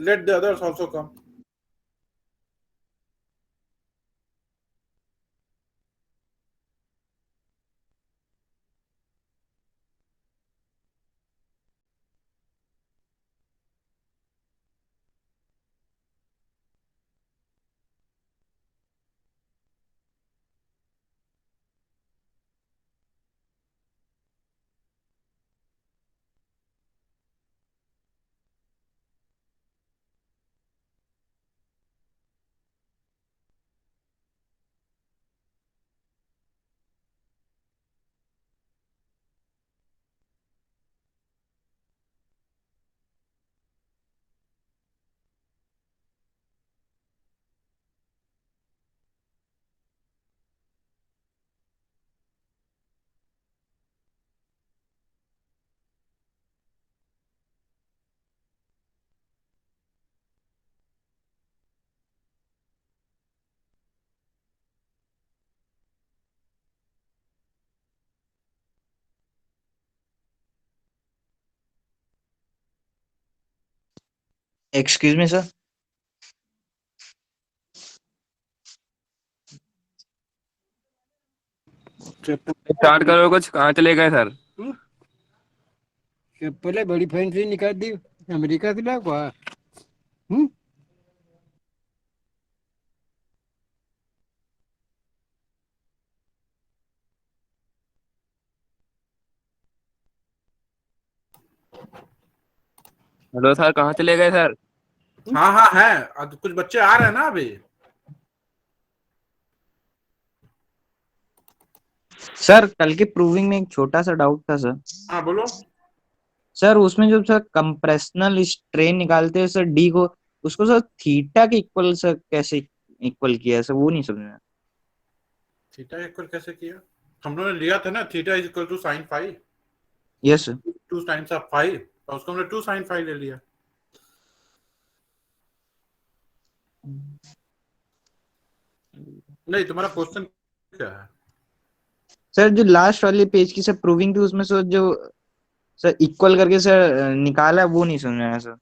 let the others also come. Excuse me sir. Start करो कुछ। कहाँ चले गए सर? चप्पलें बड़ी फैंसी निकाल दी, अमेरिका से ला हुआ। हेलो सर, कहाँ चले गए सर? हाँ हाँ है, अब कुछ बच्चे आ रहे हैं ना अभी। सर कल के प्रूविंग में एक छोटा सा डाउट था सर। हाँ बोलो। सर उसमें जो सर कंप्रेशनल स्ट्रेन निकालते हैं सर डी को, उसको सर थीटा के इक्वल सर कैसे इक्वल किया है सर, वो नहीं समझा। थीटा इक्वल कैसे किया? हम लोगों ने लिया था ना, theta is equal to sine five, yes sir. 2 times of five, तो उसको हमने 2 साइन फाइव ले लिया। नहीं, तुम्हारा क्वेश्चन क्या है? सर जो लास्ट वाले पेज की सर प्रूविंग थी उसमें सर जो सर इक्वल करके सर निकाला है, वो नहीं समझ आया sir.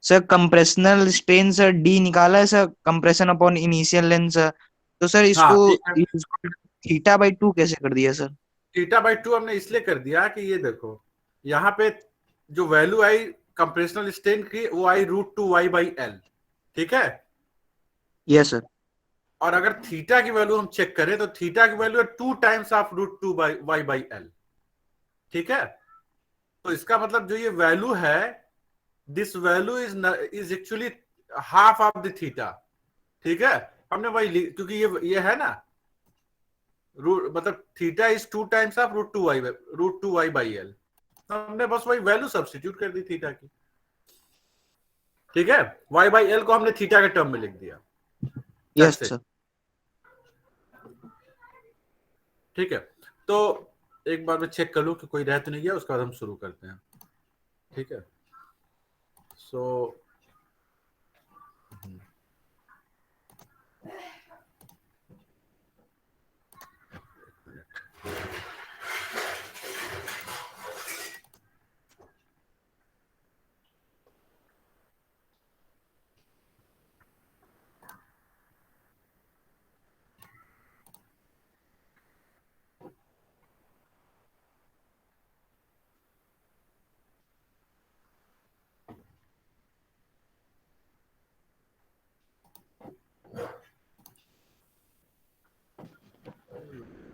Sir compressional strain sir D निकाला है sir, compression upon initial length sir, तो सर हाँ इसको ठीक है। थीटा बाई 2 कैसे कर दिया सर? थीटा बाई 2 हमने इसलिए कर दिया कि ये देखो, यहाँ पे जो वैल्यू आई कंप्रेशनल स्ट्रेन की, वो आई √2y/L, ठीक है। Yes sir. और अगर थीटा की वैल्यू हम चेक करें तो थीटा की वैल्यू है 2 टाइम्स ऑफ √2y/L, ठीक है। तो इसका मतलब जो ये वैल्यू है, this value is actually half of the theta, ठीक है। हमने वही, क्योंकि ये है ना, मतलब theta is 2 times of √2y/L, तो हमने बस वही वैल्यू सब्स्टिट्यूट कर दी थीटा की, ठीक है। y/L को हमने थीटा के टर्म में लिख दिया, यस दैट्स इट, सर। ठीक है। तो एक बार मैं चेक कर लूं कि कोई रह तो नहीं गया, उसके बाद हम शुरू करते हैं, ठीक है। सो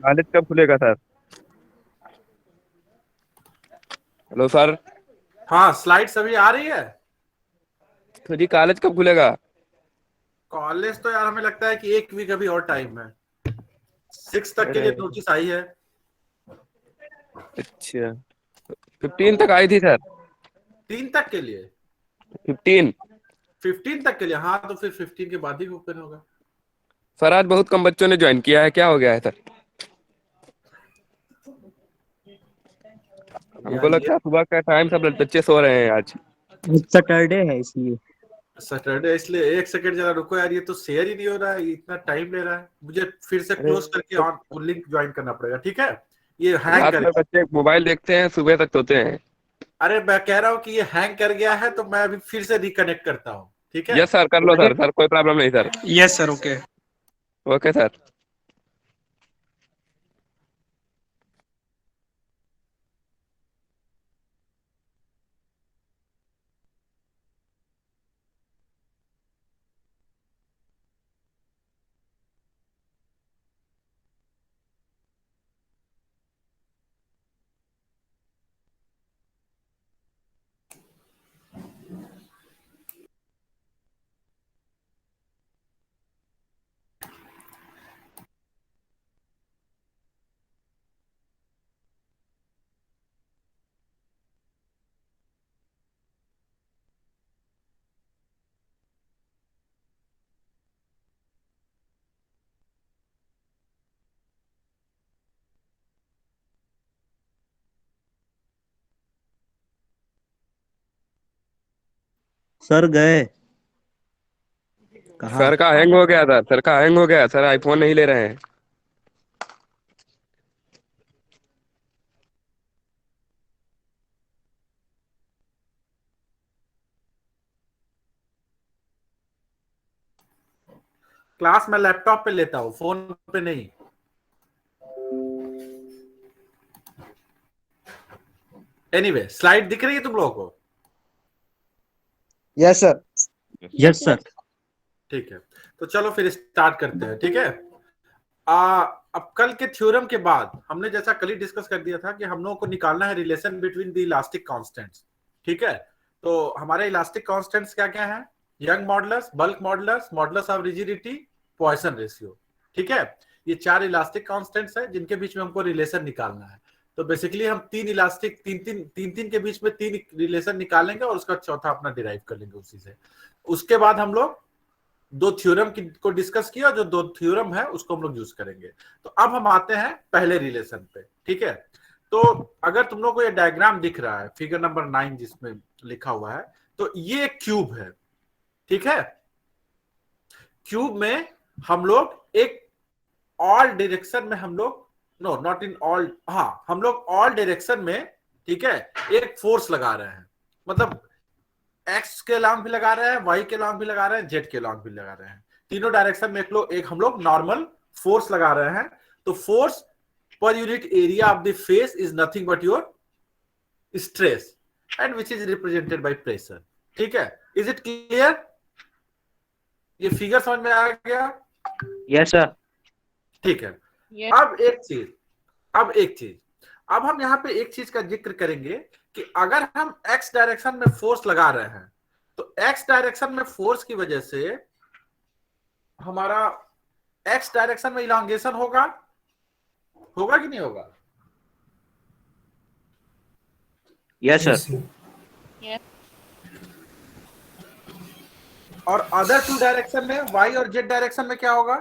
कॉलेज कब खुलेगा सर? Hello sir. हाँ, स्लाइड्स अभी आ रही है। तो जी कॉलेज कब खुलेगा? कॉलेज तो यार हमें लगता है कि 1 वीक अभी और टाइम है, 6 तक के लिए अरे नोटिस आई है। अच्छा, 15 तक आई थी सर। 3 तक के लिए, 15? 15 तक के लिए, हाँ तो फिर 15 के बाद ही ओपन होगा। सर आज बहुत कम बच्चों ने ज्वाइन किया है, क्या हो गया है सर? हमको यार ये लगता है सुबह का टाइम सब बच्चे सो रहे हैं आज। सैटरडे है इसलिए। सैटरडे, इसलिए एक सेकंड जरा रुको यार, ये तो शेयर ही नहीं हो रहा है, इतना टाइम ले रहा है, मुझे फिर से अरे क्लोज करके ऑन लिंक ज्वाइन करना पड़ेगा, ठीक है। ये हैंग रात कर में गया। बच्चे मोबाइल देखते हैं, सुबह तक सोते हैं। अरे मैं कह रहा हूँ कि ये हैंग कर गया है, तो मैं अभी फिर से रिकनेक्ट करता हूँ, ठीक है? यस सर, कर लो सर, सर कोई प्रॉब्लम नहीं sir. Yes sir, okay. Okay sir. Sir गए कहाँ? सर का हैंग हो गया था, सर का हैंग हो गया, सर आईफोन नहीं ले रहे हैं। क्लास में लैपटॉप पे लेता हूँ, फोन पे नहीं। एनीवे, स्लाइड दिख रही है तुम लोगों को? Yes sir. Yes sir. ठीक है, तो चलो फिर स्टार्ट करते हैं, ठीक है? अब कल के थ्योरम के बाद हमने जैसा कल ही डिस्कस कर दिया था कि हम लोगों को निकालना है relation between the elastic constants, ठीक है? तो हमारे इलास्टिक कांस्टेंट्स क्या क्या है? Young modulus, bulk modulus, modulus of rigidity, Poisson ratio, ठीक है? ये 4 इलास्टिक कांस्टेंट्स है जिनके बीच में हमको रिलेशन निकालना है। तो बेसिकली हम 3 इलास्टिक तीन के बीच में 3 रिलेशन निकालेंगे और उसका चौथा अपना डिराइव कर लेंगे उसी से। उसके बाद हम लोग 2 थ्योरम को डिस्कस किया, जो 2 थ्योरम है उसको हम लोग यूज करेंगे। तो अब हम आते हैं पहले रिलेशन पे, ठीक है? तो अगर तुम लोग को ये डायग्राम दिख रहा है, फिगर नंबर 9 जिसमें लिखा हुआ है, तो ये एक क्यूब है, ठीक है? क्यूब में हम लोग एक ऑल डायरेक्शन में हम लोग, नो नॉट इन ऑल, हाँ हम लोग ऑल डायरेक्शन में, ठीक है, एक फोर्स लगा रहे हैं। मतलब एक्स के लॉन्ग भी लगा रहे हैं, वाई के लॉन्ग भी लगा रहे हैं, जेड के लॉन्ग भी लगा रहे हैं। तीनों डायरेक्शन में एक हम लोग नॉर्मल फोर्स लगा रहे हैं। तो force per unit area of the face is nothing but your stress and which is represented by pressure, ठीक है? Is it clear? ये फिगर समझ में आ गया? Yes sir. ठीक है। Yes. अब एक चीज, अब हम यहाँ पे एक चीज का जिक्र करेंगे कि अगर हम एक्स डायरेक्शन में फोर्स लगा रहे हैं, तो एक्स डायरेक्शन में फोर्स की वजह से हमारा एक्स डायरेक्शन में इलांगेशन होगा कि नहीं होगा? Yes sir. और अदर 2 डायरेक्शन में, वाई और जेड डायरेक्शन में क्या होगा?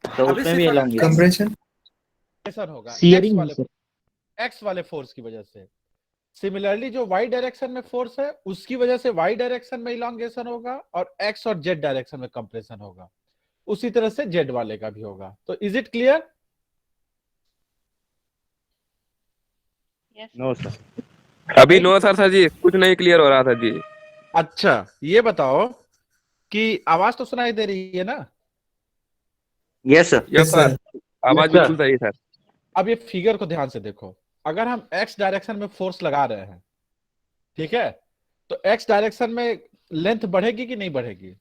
तो अभी उसमें भी सिर्फ elongation कंप्रेशन होगा Shearing एक्स वाले फोर्स की वजह से। सिमिलरली जो वाई डायरेक्शन में फोर्स है उसकी वजह से वाई डायरेक्शन में इलांगेशन होगा और एक्स और जेड डायरेक्शन में कंप्रेशन होगा। उसी तरह से जेड वाले का भी होगा। तो is it clear? Yes. No sir. अभी नो सर जी, कुछ नहीं क्लियर हो रहा था जी। अच्छा, ये बताओ कि आवाज तो सुनाई दे रही है ना? Yes sir. यस सर, आवाज बिल्कुल सही सर। अब ये फिगर को ध्यान से देखो। अगर हम एक्स डायरेक्शन में फोर्स लगा रहे हैं, ठीक है, तो एक्स डायरेक्शन में लेंथ बढ़ेगी कि नहीं बढ़ेगी?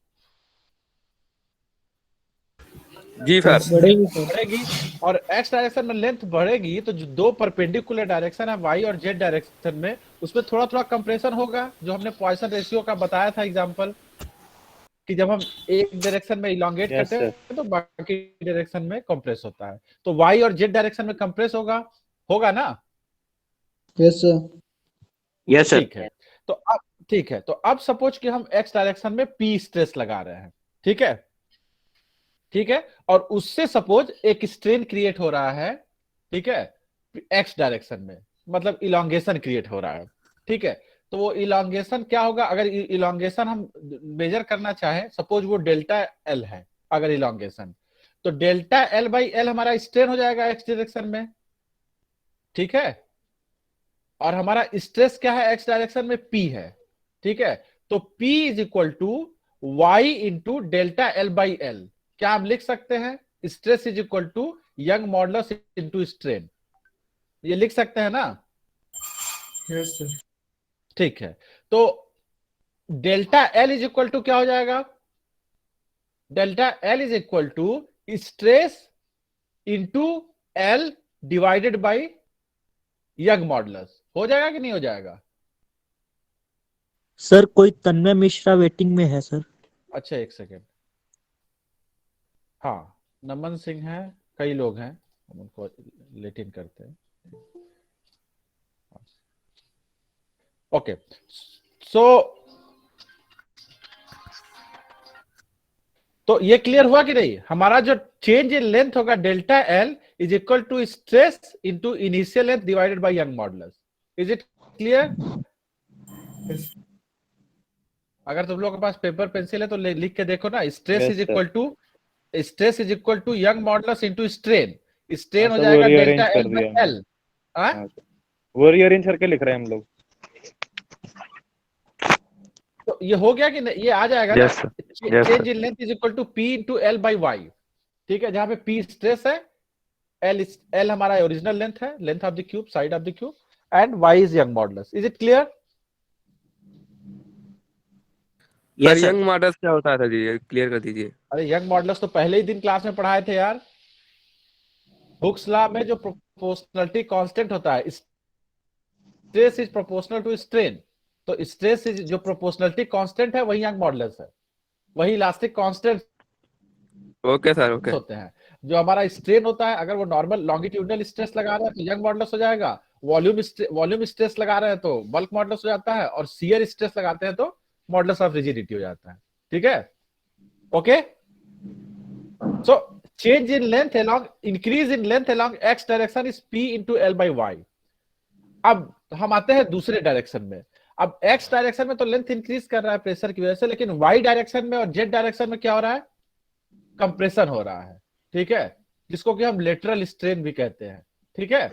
जी सर। बढ़ेगी। और एक्स डायरेक्शन में लेंथ बढ़ेगी तो जो 2 परपेंडिकुलर डायरेक्शन है वाई और जेड डायरेक्शन में, उसमें थोड़ा थोड़ा कंप्रेशन होगा, जो हमने पॉइसन रेशियो का बताया था एग्जांपल, कि जब हम एक डायरेक्शन में इलांगेट Yes, करते हैं तो बाकी डायरेक्शन में कंप्रेस होता है। तो वाई और जेड डायरेक्शन में कंप्रेस होगा ना? Yes sir. Yes sir. ठीक है, तो अब सपोज कि हम एक्स डायरेक्शन में पी स्ट्रेस लगा रहे हैं, ठीक है, ठीक है, और उससे सपोज एक स्ट्रेन क्रिएट हो रहा है, ठीक है, एक्स डायरेक्शन में, मतलब इलांगेशन क्रिएट हो रहा है, ठीक है। तो वो इलांगेशन क्या होगा? अगर इलांगेशन हम मेजर करना चाहें, सपोज वो डेल्टा एल है अगर इलांगेशन, तो डेल्टा एल बाई एल हमारा स्ट्रेन हो जाएगा एक्स डायरेक्शन में, ठीक है, और हमारा स्ट्रेस क्या है, एक्स डायरेक्शन में P है, ठीक है। तो P is equal to Y into delta L by L. क्या हम लिख सकते हैं, stress is equal to Young modulus into strain, ये लिख सकते हैं ना? Yes sir. ठीक है, तो delta L is equal to क्या हो जाएगा, delta L is equal to stress into L divided by Young modulus. हो जाएगा कि नहीं हो जाएगा? सर कोई तन्मय मिश्रा वेटिंग में है सर। अच्छा एक सेकेंड, हाँ नमन सिंह है, कई लोग हैं, हम उनको लेट इन करते हैं। ओके, सो तो ये क्लियर हुआ कि नहीं? हमारा जो चेंज इन लेंथ होगा delta L is equal to stress into initial length divided by Young modulus. Is it clear? अगर तुम लोगों के पास पेपर पेंसिल है तो लिख के देखो ना, stress Yes, is sir. Equal to Young modulus into strain. Strain हाँ, हो तो जाएगा वो rearrange डेल्टा कर एल बाई दिया एल। हाँ, वो रीअरेंज करके लिख रहे हैं हम लोग। तो ये हो गया कि नहीं? ये आ जाएगा Yes, ना, sir. Yes, change sir. In length is equal to P into L by Y, ठीक है, जहां पे P स्ट्रेस है, एल हमारा ओरिजिनल लेंथ है, length of the cube, side of the cube, and Y is Young modulus. Is it clear? Sir Young models क्या होता था जी, ये क्लियर कर दीजिए। अरे यंग मॉडुलस तो पहले ही दिन क्लास में पढ़ाए थे यार। हुक्स लॉ में जो प्रोपोर्शनलिटी कांस्टेंट होता है, stress is proportional to strain, तो स्ट्रेस इज जो प्रोपोर्शनलिटी कांस्टेंट है वही यंग मॉडुलस है, वही elastic constant okay sir, okay. होते हैं। जो हमारा स्ट्रेन होता है, अगर वो नॉर्मल लॉन्गिट्यूडनल स्ट्रेस लगा रहा है तो यंग मॉडुलस हो जाएगा, वॉल्यूम स्ट्रेस लगा रहे हैं तो बल्क मॉडुलस हो जाता है, और शियर स्ट्रेस लगाते हैं तो मॉडुलस ऑफ रिजिडिटी हो जाता है। ठीक है, okay. So change in length along increase in length along x direction is p into l by y। अब हम आते हैं दूसरे डायरेक्शन में। अब x डायरेक्शन में तो लेंथ इंक्रीज कर रहा है प्रेशर की वजह से, लेकिन y डायरेक्शन में और z डायरेक्शन में क्या हो रहा है, कंप्रेशन हो रहा है, ठीक है, जिसको कि हम लेटरल स्ट्रेन भी कहते हैं। ठीक है,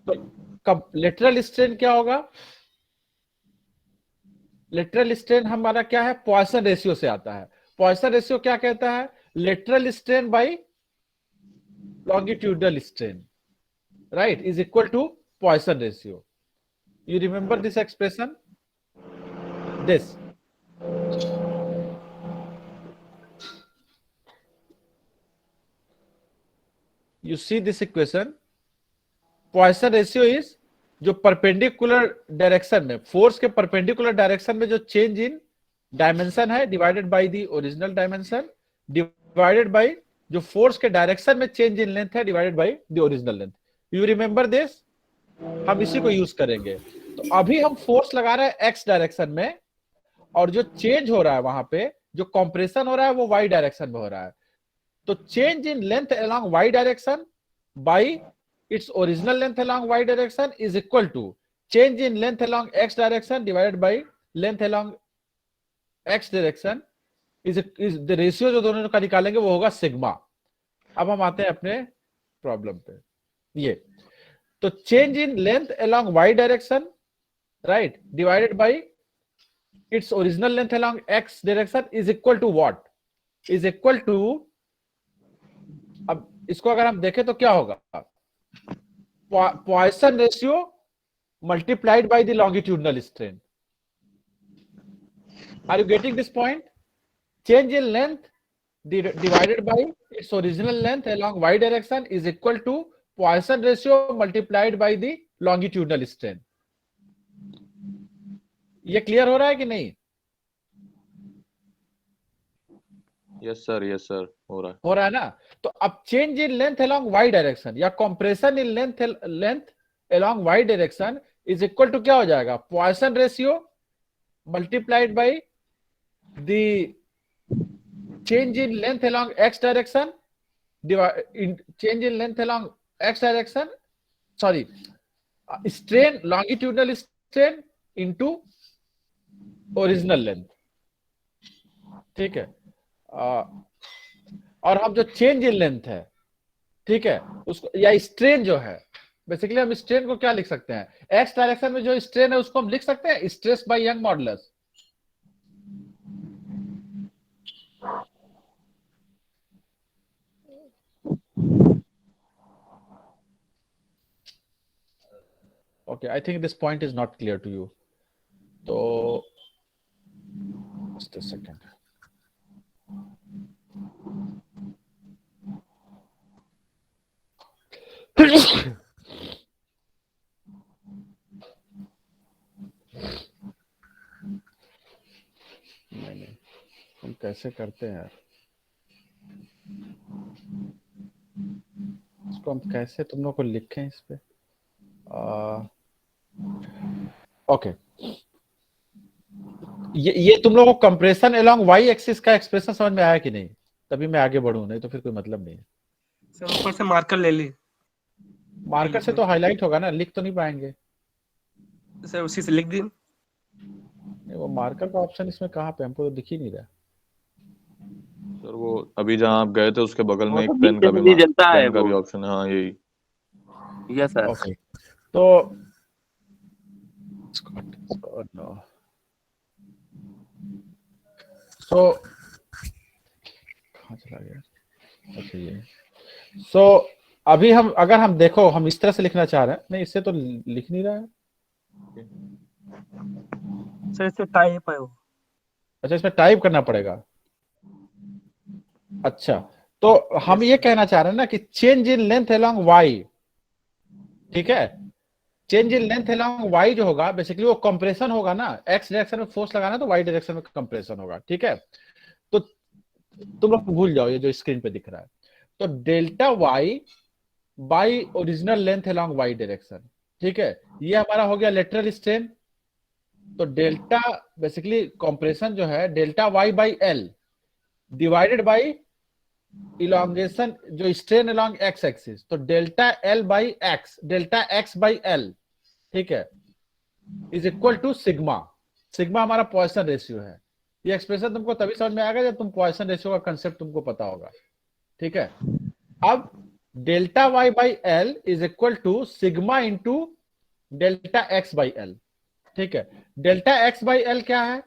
तो लेटरल स्ट्रेन क्या होगा, लेटरल स्ट्रेन हमारा क्या है, पॉइसन रेशियो से आता है। पॉइसन रेशियो क्या कहता है, lateral strain by longitudinal strain, right, is equal to Poisson ratio. You remember this expression, this you see this equation, Poisson ratio is जो परपेंडिकुलर डायरेक्शन में, फोर्स के परपेंडिकुलर डायरेक्शन में जो चेंज इन डायमेंशन है divided by the original dimension divided by जो force के direction में change in length है divided by the original length. You remember this, हम इसी को यूज करेंगे। तो अभी हम फोर्स लगा रहे हैं एक्स डायरेक्शन में, और जो चेंज हो रहा है वहां पे, जो कंप्रेशन हो रहा है वो वाई डायरेक्शन में हो रहा है। तो change in length along y direction by its original length along y direction is equal to change in length along x direction divided by length along x direction is the ratio जो दोनों का निकालेंगे वो होगा sigma. अब हम आते हैं अपने प्रॉब्लम पे। ये तो change in length along y direction, right, divided by its original length along x direction is equal to what, is equal to, अब इसको अगर हम देखें तो क्या होगा, Poisson ratio multiplied by the longitudinal strain. Are you getting this point? Change in length divided by its original length along y direction is equal to Poisson ratio multiplied by the longitudinal strain. ये clear हो रहा है कि नहीं? Yes sir, हो रहा है ना। तो अब change in length along y direction या compression in length along y direction is equal to क्या हो जाएगा, Poisson ratio multiplied by the change in length along x direction, change in length along x direction, sorry, strain, longitudinal strain into original length. ठीक है, और हम जो change in length है, ठीक है, उसको या स्ट्रेन जो है बेसिकली हम स्ट्रेन को क्या लिख सकते हैं, एक्स डायरेक्शन में जो स्ट्रेन है उसको हम लिख सकते हैं stress by Young modulus. Okay, I think this point is not clear to you. So, just a second. नहीं, हम कैसे करते हैं यार, इसको हम कैसे तुम लोग को लिखें इस पे। ओके, ये तुम लोगों को कंप्रेशन अलोंग वाई एक्सिस का एक्सप्रेशन समझ में आया कि नहीं? तभी मैं आगे बढ़ूं, नहीं तो फिर कोई मतलब नहीं है। सर ऊपर से मार्कर ले ली, मार्कर से तो हाईलाइट होगा ना, लिख तो नहीं पाएंगे सर उसी से लिख दी। नहीं, वो मार्कर का ऑप्शन इसमें कहाँ पे, हमको तो दिख ही नहीं रहा। सर वो अभी जहाँ आप गए थे उसके बगल में वो एक तो पेन का भी नीचे जलता है पेन का वो। भी ऑप्शन है। हाँ यही। Yes sir. ओके, तो सो कहाँ चला गया? अच्छा ये अभी हम अगर हम देखो, हम इस तरह से लिखना चाह रहे हैं, नहीं इससे तो लिख नहीं रहा है सर इससे टाइप है वो। अच्छा इसमें टाइप करना पड़ेगा। अच्छा तो हम ये कहना चाह रहे हैं ना कि change in length along Y, ठीक है, change in length along Y जो होगा बेसिकली वो कंप्रेशन होगा ना, एक्स डायरेक्शन में फोर्स लगाना तो वाई डायरेक्शन में कंप्रेशन होगा, ठीक है। तो तुम लोग भूल जाओ ये जो स्क्रीन पे दिख रहा है, तो delta Y by original length along Y direction, ठीक है, ये हमारा हो गया लेटरल स्ट्रेन। तो डेल्टा बेसिकली कंप्रेशन जो है delta Y by L divided by elongation जो स्ट्रेन अलोंग एक्स एक्सिस, तो delta L by X, delta X by L, ठीक है, is equal to sigma. Sigma हमारा पॉइसन रेशियो है। ये एक्सप्रेशन तुमको तभी समझ में आएगा जब तुम पॉइसन रेशियो का कंसेप्ट तुमको पता होगा, ठीक है। अब delta Y by L is equal to sigma into delta X by L, ठीक है। डेल्टा एक्स बाई एल क्या है?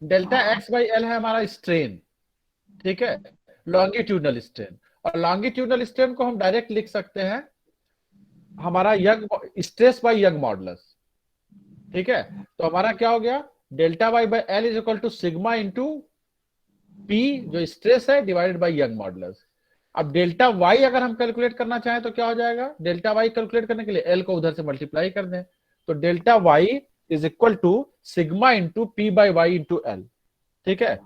डेल्टा एक्स बाई एल है हमारा स्ट्रेन, ठीक है, लॉन्गिट्यूडनल स्ट्रेन। और लॉन्गिट्यूडनल स्ट्रेन को हम डायरेक्ट लिख सकते हैं हमारा Young stress by Young modulus, ठीक है। तो हमारा क्या हो गया, delta Y by L is equal to sigma into P जो स्ट्रेस है डिवाइडेड बाय यंग मॉडुलस। अब डेल्टा वाई अगर हम कैलकुलेट करना चाहें तो क्या हो जाएगा, डेल्टा वाई कैलकुलेट करने के लिए एल को उधर से मल्टीप्लाई कर दें, तो delta Y is equal to sigma into P by Y into L, ठीक है।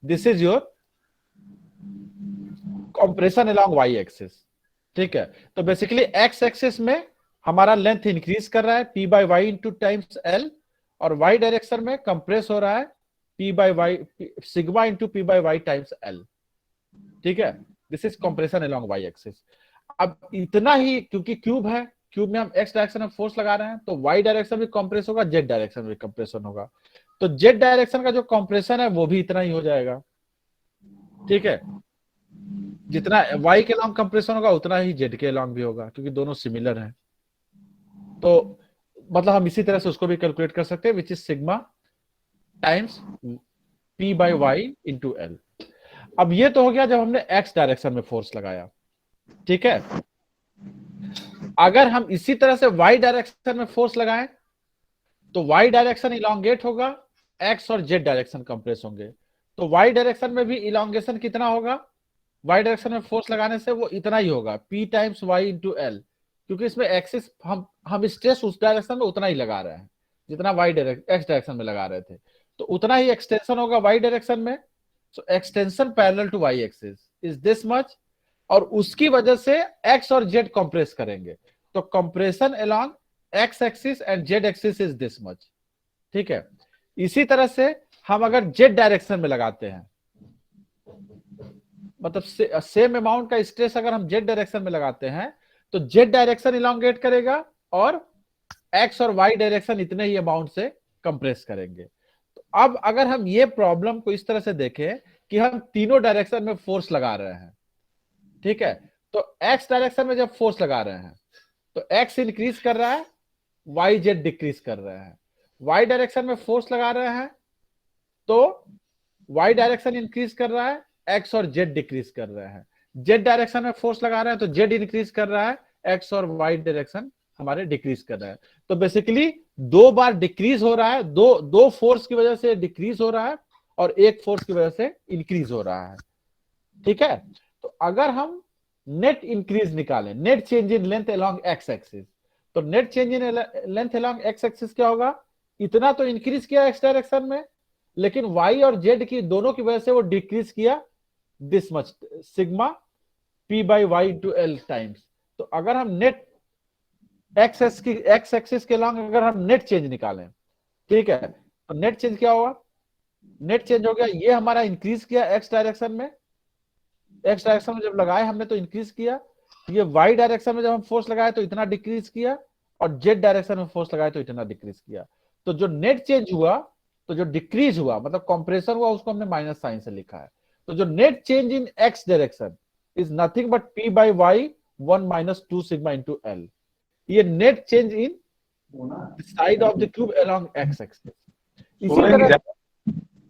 This is your compression along Y axis, ठीक है। तो बेसिकली एक्स एक्सिस में हमारा लेंथ इंक्रीज कर रहा है P by Y into times L, और वाई डायरेक्शन में कंप्रेस हो रहा है P by Y sigma into P by Y times L, ठीक है। This is compression along Y axis. अब इतना ही, क्योंकि क्यूब है, क्यूब में हम एक्स डायरेक्शन में फोर्स लगा रहे हैं, तो वाई डायरेक्शन भी कंप्रेस होगा, जेड डायरेक्शन में कंप्रेशन होगा। तो जेड डायरेक्शन का जो कंप्रेशन है वो भी इतना ही हो जाएगा, ठीक है। जितना वाई के लॉन्ग कंप्रेशन होगा उतना ही जेड के लॉन्ग भी होगा, क्योंकि दोनों सिमिलर हैं। तो मतलब हम इसी तरह से उसको भी कैलकुलेट कर सकते हैं, which is sigma times P by Y into L. अब ये तो हो गया जब हमने एक्स डायरेक्शन में फोर्स लगाया, ठीक है। अगर हम इसी तरह से वाई डायरेक्शन में फोर्स लगाएं तो वाई डायरेक्शन इलांगेट होगा, एक्स और जेड डायरेक्शन कंप्रेस होंगे। तो वाई डायरेक्शन में भी इलांगेशन कितना होगा, वाई डायरेक्शन में फोर्स लगाने से वो इतना ही होगा P times Y into L, क्योंकि इसमें एक्सिस हम स्ट्रेस उस डायरेक्शन में उतना ही लगा रहे हैं जितना वाई एक्स डायरेक्शन में लगा रहे थे, तो उतना ही एक्सटेंशन होगा वाई डायरेक्शन में। So extension parallel to Y axis is this much, और उसकी वजह से एक्स और जेड कंप्रेस करेंगे, तो compression along X axis and Z axis is this much, ठीक है। इसी तरह से हम अगर जेड डायरेक्शन में लगाते हैं, मतलब सेम अमाउंट का स्ट्रेस अगर हम जेड डायरेक्शन में लगाते हैं तो जेड डायरेक्शन इलांगेट करेगा और एक्स और वाई डायरेक्शन इतने ही अमाउंट से कंप्रेस करेंगे। तो अब अगर हम ये प्रॉब्लम को इस तरह से देखें कि हम तीनों डायरेक्शन में फोर्स लगा रहे हैं, ठीक है, तो एक्स डायरेक्शन में जब फोर्स लगा रहे हैं तो एक्स इंक्रीज कर रहा है, वाई जेड डिक्रीज कर रहे हैं। वाई डायरेक्शन में फोर्स लगा रहे हैं तो वाई डायरेक्शन इंक्रीज कर रहा है, एक्स और जेड डिक्रीज कर रहे हैं। जेड डायरेक्शन में फोर्स लगा रहे हैं तो जेड इंक्रीज कर रहा है, एक्स और वाई डायरेक्शन हमारे डिक्रीज कर रहा है। तो बेसिकली 2 बार डिक्रीज हो रहा है, दो फोर्स की वजह से डिक्रीज हो रहा है और एक फोर्स की वजह से इंक्रीज हो रहा है। ठीक है, तो अगर हम नेट इंक्रीज निकालें, net change in length along X axis, तो net change in length along X axis क्या होगा? इतना तो इंक्रीज किया एक्स डायरेक्शन में, लेकिन वाई और जेड की दोनों की वजह से वो डिक्रीज किया this much, sigma P by Y into L times. तो अगर हम नेट एक्स एक्सिस के लॉन्ग अगर हम नेट चेंज निकालें, ठीक है, तो नेट चेंज क्या होगा? नेट चेंज हो गया, ये हमारा इंक्रीज किया एक्स डायरेक्शन में, एक्स डायरेक्शन में जब लगाए हमने तो इंक्रीज किया, ये वाई डायरेक्शन में जब हम फोर्स लगाए तो इतना डिक्रीज किया, और जेड डायरेक्शन में फोर्स लगाए तो इतना डिक्रीज किया। तो जो नेट चेंज हुआ, तो जो डिक्रीज हुआ मतलब कंप्रेशन हुआ, उसको हमने माइनस साइन से लिखा है। तो जो net change in X direction is nothing but P by Y 1 minus 2 sigma into L. ये net change in side of the cube along X axis. इसी तरह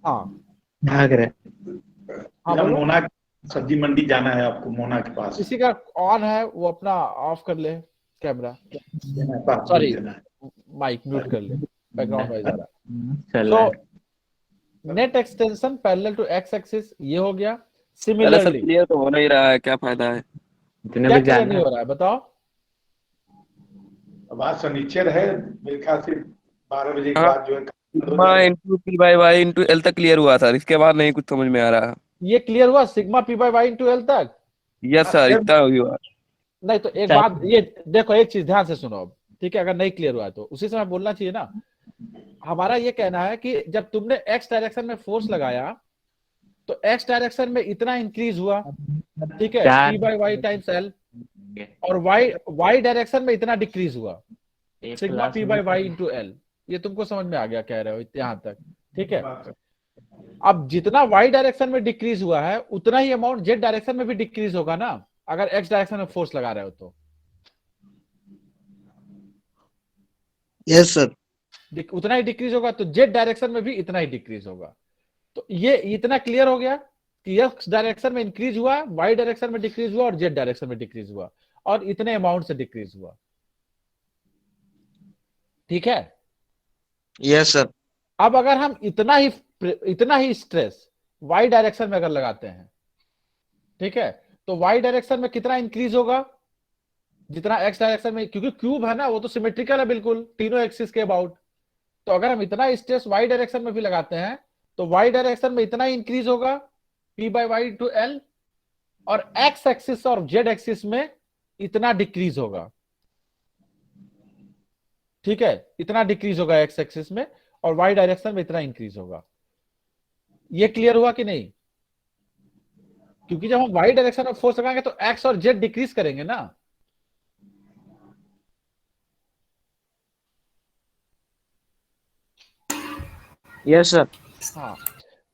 हाँ बोलो। मोना सब्जी मंडी जाना है आपको, मोना के पास। किसी का ऑन है वो अपना ऑफ कर ले कैमरा, सॉरी माइक म्यूट कर ले, बैकग्राउंड नॉइज आ रहा है। तो net extension parallel to X axis ये हो गया। सिमिलरली क्लियर तो हो नहीं रहा है, क्या फायदा है? क्या क्लियर नहीं हो रहा है बताओ? अब आज शनिचर है, मेरे ख्याल से 12 बजे के बाद जो है sigma into P by Y into L तक क्लियर हुआ सर, इसके बाद नहीं कुछ समझ में आ रहा। ये क्लियर हुआ sigma P by Y into L तक? यस सर, इतना हुआ। नहीं तो एक बात ये देखो, एक चीज ध्यान से सुनो अब, ठीक है? अगर नहीं क्लियर हुआ तो उसी समय बोलना चाहिए ना। हमारा ये कहना है कि जब तुमने एक्स डायरेक्शन में फोर्स लगाया तो एक्स डायरेक्शन में इतना इंक्रीज हुआ, ठीक है, P by Y times L, और वाई डायरेक्शन में इतना डिक्रीज हुआ, sigma P by Y into L. ये तुमको समझ में आ गया कह रहे हो यहां तक, ठीक है? अब जितना वाई डायरेक्शन में डिक्रीज हुआ है उतना ही अमाउंट जेड डायरेक्शन में भी डिक्रीज होगा ना, अगर एक्स डायरेक्शन में फोर्स लगा रहे हो तो। यस सर, उतना ही डिक्रीज होगा, तो जेड डायरेक्शन में भी इतना ही डिक्रीज होगा। तो ये इतना क्लियर हो गया कि एक्स डायरेक्शन में इंक्रीज हुआ, वाई डायरेक्शन में डिक्रीज हुआ और जेड डायरेक्शन में डिक्रीज हुआ, और इतने अमाउंट से डिक्रीज हुआ। ठीक है? Yes sir. अब अगर हम इतना ही स्ट्रेस वाई डायरेक्शन में अगर लगाते हैं, ठीक है, तो वाई डायरेक्शन में कितना इंक्रीज होगा जितना एक्स डायरेक्शन में, क्योंकि क्यूब है ना, वो तो सिमेट्रिकल है बिल्कुल तीनों एक्सिस के अबाउट। तो अगर हम इतना स्ट्रेस वाई डायरेक्शन में भी लगाते हैं तो वाई डायरेक्शन में इतना ही इंक्रीज होगा P by Y to L, और एक्स एक्सिस और जेड एक्सिस में इतना डिक्रीज होगा। ठीक है, इतना डिक्रीज होगा एक्स एक्सिस में, और वाई डायरेक्शन में इतना इंक्रीज होगा। ये क्लियर हुआ कि नहीं? क्योंकि जब हम वाई डायरेक्शन में फोर्स लगाएंगे तो एक्स और जेड डिक्रीज करेंगे ना। Yes sir. हाँ,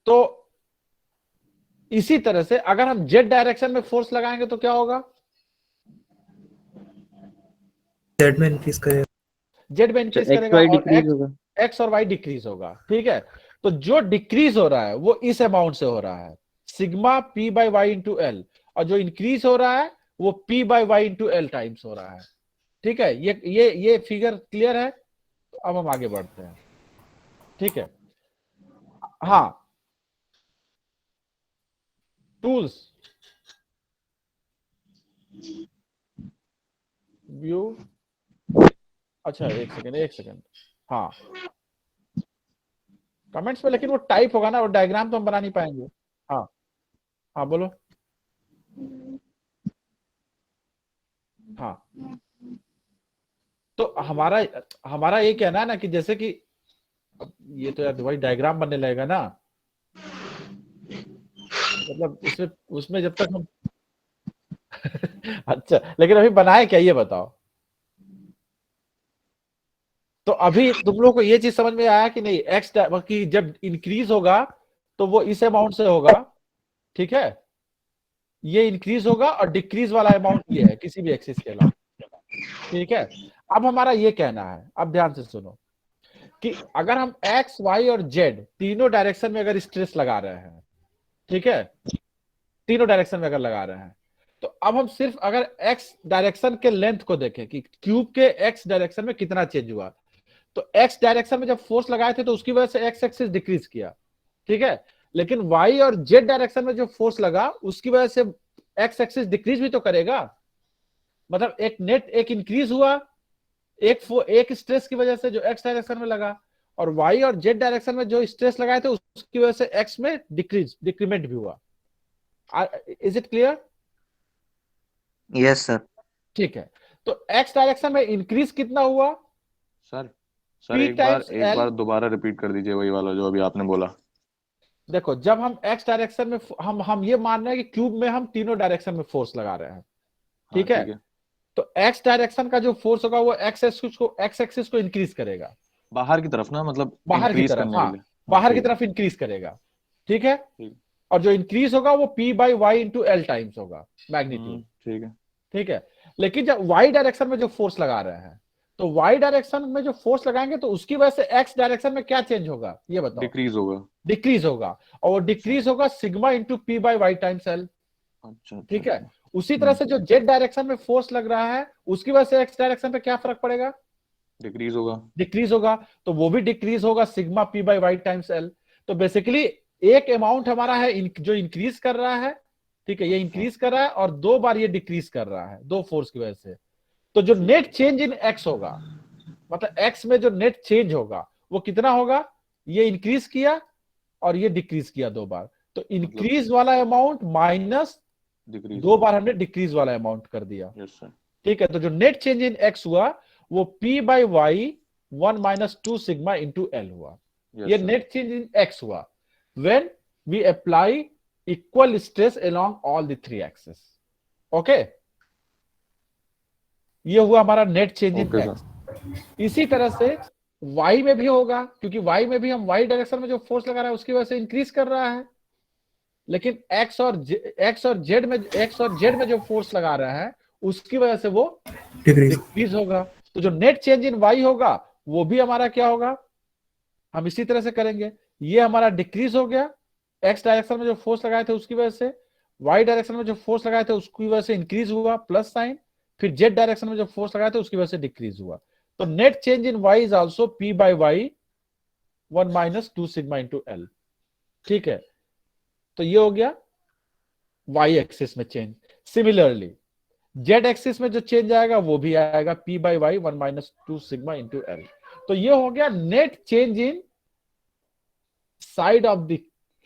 तो इसी तरह से अगर हम जेड डायरेक्शन में फोर्स लगाएंगे तो क्या होगा? जेड में इंक्रीज करेगा, जेड में इंक्रीज करेगा और एक्स और वाई डिक्रीज होगा। ठीक है, तो जो डिक्रीज हो रहा है वो इस अमाउंट से हो रहा है, sigma P by Y into L, और जो इंक्रीज हो रहा है वो P by Y into L times हो रहा है। ठीक है, ये फिगर क्लियर है? तो अब हम आगे बढ़ते हैं। ठीक है, हाँ, टूल्स व्यू, अच्छा एक सेकंड, हाँ कमेंट्स में, लेकिन वो टाइप होगा ना, वो डायग्राम तो हम बना नहीं पाएंगे। हाँ हाँ बोलो। हाँ, तो हमारा ये कहना है ना कि जैसे कि ये तो यार वही डायग्राम बनने लगेगा ना, मतलब उसमें जब तक हम अच्छा, लेकिन अभी बनाए क्या ये बताओ? तो अभी तुम लोग को ये चीज समझ में आया कि नहीं? एक्स की जब इंक्रीज होगा तो वो इस अमाउंट से होगा, ठीक है, ये इंक्रीज होगा और डिक्रीज वाला अमाउंट ये है किसी भी एक्सिस के अलावा, ठीक है। अब हमारा ये कहना है, अब ध्यान से सुनो, कि अगर हम एक्स वाई और जेड तीनों डायरेक्शन में अगर स्ट्रेस लगा रहे हैं, ठीक है, तीनों डायरेक्शन में अगर लगा रहे हैं, तो अब हम सिर्फ अगर एक्स डायरेक्शन के लेंथ को देखें कि क्यूब के एक्स डायरेक्शन में कितना चेंज हुआ, तो एक्स डायरेक्शन में जब फोर्स लगाए थे तो उसकी वजह से एक्स एक्सिस डिक्रीज किया, ठीक है। लेकिन वाई और जेड डायरेक्शन में जो फोर्स लगा उसकी वजह से एक्स एक्सिस डिक्रीज भी तो करेगा, मतलब एक नेट एक इंक्रीज हुआ एक स्ट्रेस की वजह से जो एक्स डायरेक्शन में लगा, और वाई और जेड डायरेक्शन में जो स्ट्रेस लगाए थे उसकी वजह से एक्स में डिक्रीमेंट भी हुआ। Is it clear? Yes sir. ठीक है, तो एक्स डायरेक्शन में इंक्रीज कितना हुआ? सर P एक बार times L। दोबारा रिपीट कर दीजिए वही वाला जो अभी आपने बोला। देखो, जब हम एक्स डायरेक्शन में हम ये मान रहे हैं कि क्यूब में हम तीनों डायरेक्शन में फोर्स लगा रहे हैं, ठीक है। तो एक्स डायरेक्शन का जो फोर्स होगा वो एक्स एक्सिस को इंक्रीज करेगा, बाहर की तरफ ना, मतलब बाहर की increase तरफ, करने हाँ के लिए। बाहर की ठीक है। तरफ इंक्रीज करेगा, ठीक है। ठीक। और जो इंक्रीज होगा वो P by Y into L times होगा मैग्नीट्यूड, ठीक है। ठीक है। लेकिन जब वाई डायरेक्शन में जो फोर्स लगा रहे हैं, तो वाई डायरेक्शन में जो फोर्स लगाएंगे तो उसकी वजह से एक्स डायरेक्शन में क्या चेंज होगा ये बताओ? डिक्रीज होगा। डिक्रीज होगा, और वो डिक्रीज होगा sigma into P by Y times L, अच्छा, ठीक है। उसी तरह से जो जेड डायरेक्शन में फोर्स लग रहा है उसकी वजह से एक्स डायरेक्शन पे क्या फर्क पड़ेगा? डिक्रीज होगा। डिक्रीज होगा, तो वो भी डिक्रीज होगा sigma P by Y times L. तो बेसिकली एक अमाउंट हमारा है जो इंक्रीज कर रहा है, ठीक है, ये इंक्रीज कर रहा है और 2 बार ये डिक्रीज कर रहा है, 2 फोर्स की वजह से। तो जो नेट चेंज इन एक्स होगा, मतलब एक्स में जो नेट चेंज होगा वो कितना होगा? ये इंक्रीज किया और ये डिक्रीज किया 2 बार, तो इंक्रीज वाला अमाउंट माइनस 2 बार हमने डिक्रीज वाला अमाउंट कर दिया, ठीक है। तो जो नेट चेंज इन एक्स हुआ वो P by Y 1 minus 2 sigma into L हुआ। ये नेट चेंज इन एक्स हुआ when we apply equal stress along all the 3 axes, okay. ये हुआ हमारा नेट चेंज इन एक्स। इसी तरह से y में भी होगा, क्योंकि y में भी हम y डायरेक्शन में जो फोर्स लगा रहा है उसकी वजह से इंक्रीज कर रहा है, लेकिन x और z में जो फोर्स लगा रहा है उसकी वजह से वो डिक्रीज होगा। तो जो नेट चेंज इन y होगा वो भी हमारा क्या होगा? हम इसी तरह से करेंगे, ये हमारा डिक्रीज हो गया, x डायरेक्शन में जो फोर्स लगाए थे उसकी वजह से, y डायरेक्शन में जो फोर्स लगाए थे उसकी वजह से इंक्रीज हुआ प्लस साइन, फिर z डायरेक्शन में जो फोर्स लगाए थे उसकी वजह से डिक्रीज हुआ। तो net change in y is also P by Y 1 minus 2 sigma into L, ठीक है। तो ये हो गया y एक्सिस में चेंज। सिमिलरली z एक्सिस में जो चेंज आएगा वो भी आएगा P by Y 1 minus 2 sigma into L. तो ये हो गया net change in side of the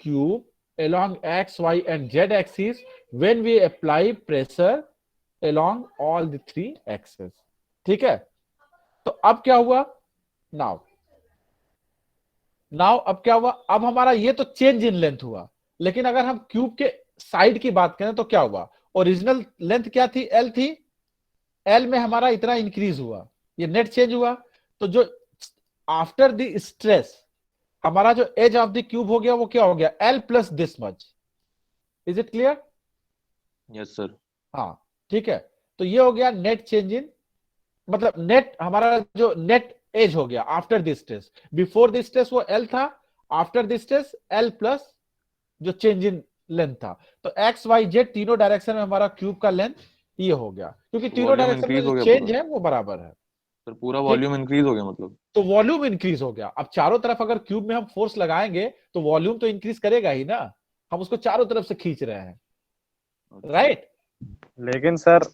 cube along x, y and z axis when we apply pressure along all the 3 axes, ठीक है। तो अब क्या हुआ? now अब क्या हुआ? अब हमारा ये तो चेंज इन लेंथ हुआ, लेकिन अगर हम क्यूब के साइड की बात करें तो क्या हुआ? ओरिजिनल लेंथ क्या थी? L थी, L में हमारा इतना इंक्रीज हुआ, ये नेट चेंज हुआ। तो जो आफ्टर द स्ट्रेस हमारा जो एज ऑफ द क्यूब हो गया वो क्या हो गया? L plus this much. Is it clear? Yes sir. हाँ, ठीक है। तो ये हो गया नेट चेंज इन, मतलब नेट हमारा जो नेट एज हो गया after this stress. Before this stress वो L था, after this stress L plus जो चेंज इन लेंथ था। तो एक्स वाई जेड तीनों डायरेक्शन में हमारा क्यूब का लेंथ ये हो गया, क्योंकि तीनों डायरेक्शन में जो चेंज है वो बराबर है। सर पूरा वॉल्यूम इंक्रीज हो गया मतलब? तो वॉल्यूम इंक्रीज हो गया। अब चारों तरफ अगर क्यूब में हम फोर्स लगाएंगे तो वॉल्यूम तो इंक्रीज करेगा ही ना, हम उसको चारों तरफ से खींच रहे हैं, राइट? लेकिन सर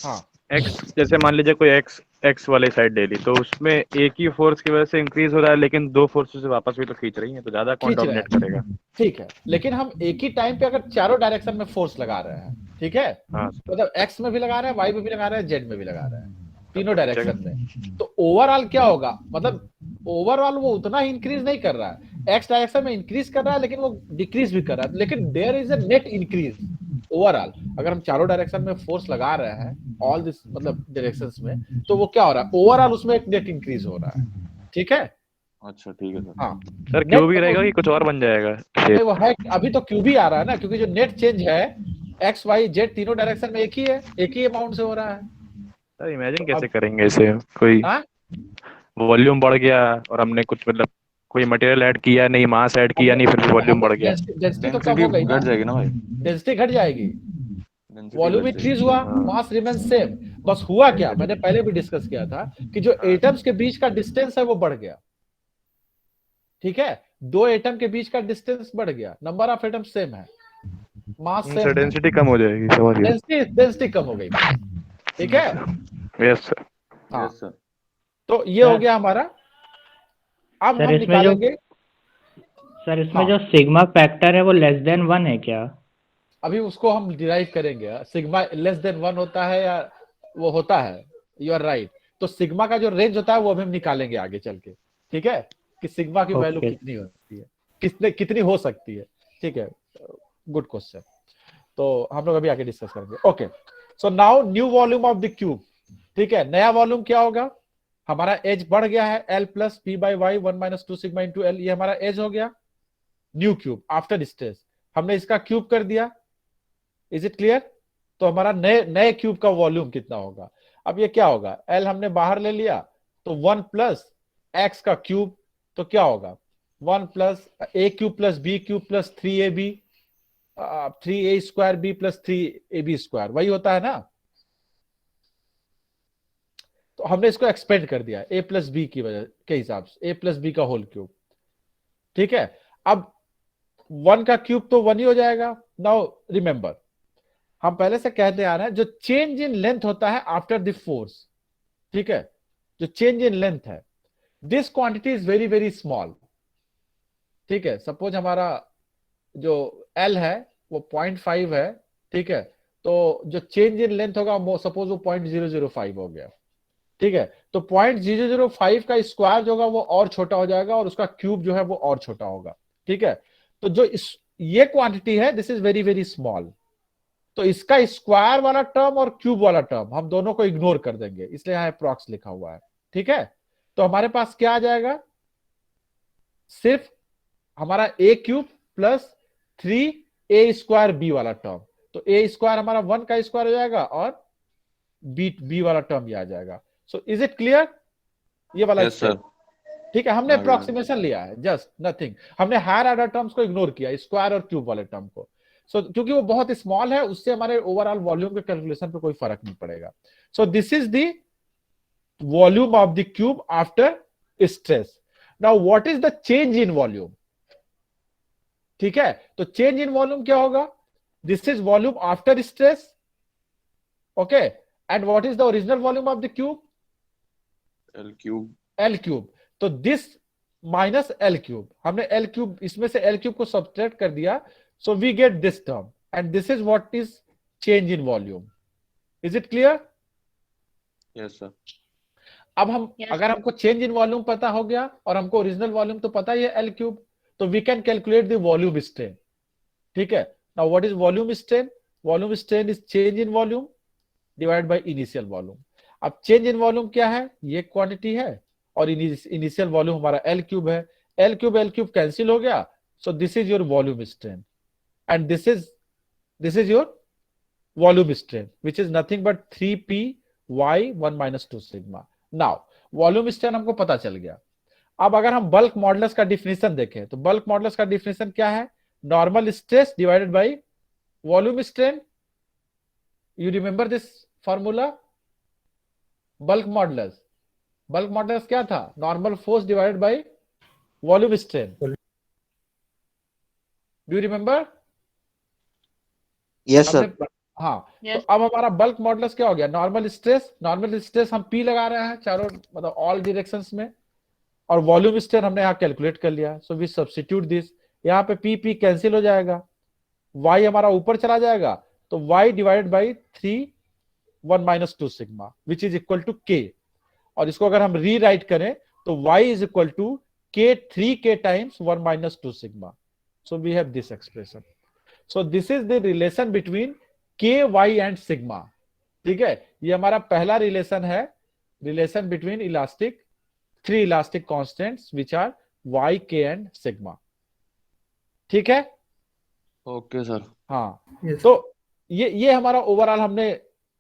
हाँ, एक्स जैसे मान लीजिए कोई एक्स वाली साइड ले ली तो उसमें एक ही फोर्स की वजह से इंक्रीज हो रहा है, लेकिन 2 फोर्सेस से वापस भी तो खींच रही है, तो ज्यादा कौन डोमिनेट करेगा? ठीक है, लेकिन हम एक ही टाइम पे अगर चारों डायरेक्शन में फोर्स लगा रहे हैं, ठीक है, मतलब एक्स में भी लगा रहे हैं, वाई में भी लगा रहे हैं, जेड में भी लगा रहे हैं, तीनों डायरेक्शन में, तो ओवरऑल क्या होगा? मतलब ओवरऑल वो उतना ही इंक्रीज नहीं कर रहा है, एक्स डायरेक्शन में इंक्रीज कर रहा है लेकिन वो डिक्रीज भी कर रहा है, लेकिन there is a net increase overall. अगर हम चारों डायरेक्शन में फोर्स लगा रहे हैं ऑल दिस मतलब डायरेक्शंस में, तो वो क्या हो रहा है? ओवरऑल उसमें एक नेट इंक्रीज हो रहा है, ठीक है। अच्छा ठीक है सर। हाँ सर क्यूब ही रहेगा कि कुछ और बन जाएगा? वो है, अभी तो क्यूब ही आ रहा है ना, क्योंकि जो नेट चेंज है एक्स वाई जेड तीनों डायरेक्शन में एक ही अमाउंट से हो रहा है। सर इमेजिन तो कैसे अब करेंगे इसे? कोई हाँ वॉल्यूम बढ़ गया और हमने कुछ मतलब कोई मटेरियल ऐड किया नहीं, मास ऐड किया नहीं, फिर भी वॉल्यूम बढ़ गया। डेंसिटी तो कम डेंसिटी हो गई ना, घट जाएगी ना भाई, डेंसिटी घट जाएगी, डेंसिटी वॉल्यूम घट इंक्रीज जाएगी। हुआ, हाँ। मास रिमेन सेम। बस हुआ क्या, मैंने पहले भी डिस्कस किया था कि जो एटम्स के बीच का डिस्टेंस है वो बढ़ गया। ठीक है, दो एटम के बीच का डिस्टेंस बढ़ गया, नंबर ऑफ एटम सेम है, मास सर सेम है, डेंसिटी कम हो जाएगी, समझ गया। डेंसिटी कम हो गई। ठीक है, यस सर। हाँ यस सर। तो ये हो गया हमारा। अब सर, हम इसमें जो निकालेंगे, सर इसमें हाँ जो सिग्मा फैक्टर है वो लेस देन 1 है क्या? अभी उसको हम डिराइव करेंगे। सिग्मा लेस देन 1 होता है या वो होता है, यू आर राइट। तो सिग्मा का जो रेंज होता है वो अभी हम निकालेंगे आगे चल के। ठीक है, कि सिग्मा की वैल्यू ओके। कितनी होती है, कितनी हो सकती है। ठीक है, गुड क्वेश्चन। तो हम लोग अभी आगे डिस्कस करेंगे। Okay, so now new volume of the cube. ठीक है, नया वॉल्यूम क्या होगा, हमारा एज बढ़ गया है L plus P by Y 1 minus 2 sigma into L, ये हमारा एज हो गया। न्यू क्यूब आफ्टर स्ट्रेस, हमने इसका क्यूब कर दिया। Is it clear? तो हमारा नए क्यूब का वॉल्यूम कितना होगा। अब ये क्या होगा, L हमने बाहर ले लिया, तो 1 प्लस एक्स का क्यूब, तो क्या होगा 1 plus A cube plus B cube plus 3ab 3a square B plus 3ab square, वही होता है ना। तो हमने इसको एक्सपेंड कर दिया a प्लस बी की वजह के हिसाब से, a प्लस बी का होल क्यूब। ठीक है, अब 1 का क्यूब तो 1 ही हो जाएगा। नाउ रिमेंबर, हम पहले से कहते आ रहे हैं जो चेंज इन लेंथ होता है आफ्टर द फोर्स, ठीक है, जो चेंज इन लेंथ है, this quantity is very very small. ठीक है, सपोज हमारा जो L है वो 0.5 है। ठीक है, तो जो चेंज इन लेंथ होगा वो सपोज वो 0.005 हो गया। ठीक है, तो 0.005 का स्क्वायर जो होगा वो और छोटा हो जाएगा और उसका क्यूब जो है वो और छोटा होगा। ठीक है, तो जो ये क्वांटिटी है this is very very small, तो इसका स्क्वायर वाला टर्म और क्यूब वाला टर्म हम दोनों को इग्नोर कर देंगे, इसलिए यहां अप्रॉक्स लिखा हुआ है। ठीक है, तो हमारे पास क्या आ जाएगा, सिर्फ हमारा a cube plus 3a square b वाला टर्म, तो a स्क्वायर हमारा 1 का स्क्वायर हो जाएगा और b वाला टर्म ये आ जाएगा। सो इज इट क्लियर, ये वाला यस सर। ठीक है, हमने आ गया। अप्रोक्सीमेशन लिया है, जस्ट नथिंग, हमने हायर ऑर्डर टर्म्स को इग्नोर किया, स्क्वायर और क्यूब वाले टर्म को। सो क्योंकि वो बहुत स्मॉल है, उससे हमारे ओवरऑल वॉल्यूम के कैलकुलेशन पे कोई फर्क नहीं पड़ेगा। So this is the volume of the cube after stress. Now what is the change in volume. ठीक है, तो चेंज इन वॉल्यूम क्या होगा, this is volume after stress. Okay, and what is the original volume of the cube, L cube. L cube. तो this minus L cube, हमने L cube, इसमें से L cube को सब्ट्रैक्ट कर दिया, so we get this term and this is what is change in volume. Is it clear? Yes sir. अब हम Yes. अगर हमको चेंज इन वॉल्यूम पता हो गया और हमको ओरिजिनल वॉल्यूम तो पता ही है एल क्यूब, तो we can calculate the volume strain. ठीक है, now what is volume strain, volume strain is change in volume divide by initial volume. अब चेंज इन वॉल्यूम क्या है, ये क्वांटिटी है और इनिशियल वॉल्यूम हमारा एल क्यूब है, एल क्यूब कैंसिल हो गया, so this is your volume strain and this is your volume strain which is nothing but 3p y 1 minus 2 sigma. Now volume strain हमको पता चल गया। अब अगर हम बल्क मॉडुलस का डिफिनेशन देखें तो बल्क मॉडुलस का डिफिनेशन क्या है, normal stress divided by volume strain. You remember this formula, bulk modulus क्या था, normal force divided by volume strain. Do you remember? Yes sir. हाँ, Yes. तो अब हमारा बल्क मॉडुलस क्या हो गया, नॉर्मल स्ट्रेस हम P लगा रहे हैं चारों मतलब ऑल डायरेक्शंस में, और वॉल्यूम स्ट्रेन हमने यहाँ कैलकुलेट कर लिया। सो वी सब्स्टिट्यूट दिस, यहाँ पे P कैंसिल हो जाएगा, y हमारा ऊपर चला जाएगा, तो y divided by 3 1 minus 2 sigma which is equal to k, और इसको अगर हम रीराइट करें तो y is equal to k 3k times 1 minus 2 sigma. So we have this expression. So this is the relation between k y and sigma. ठीक है, ये हमारा पहला रिलेशन है, relation between elastic 3 elastic constants which are y k and sigma. ठीक है, okay sir. हाँ, Yes. तो ये हमारा ओवरऑल हमने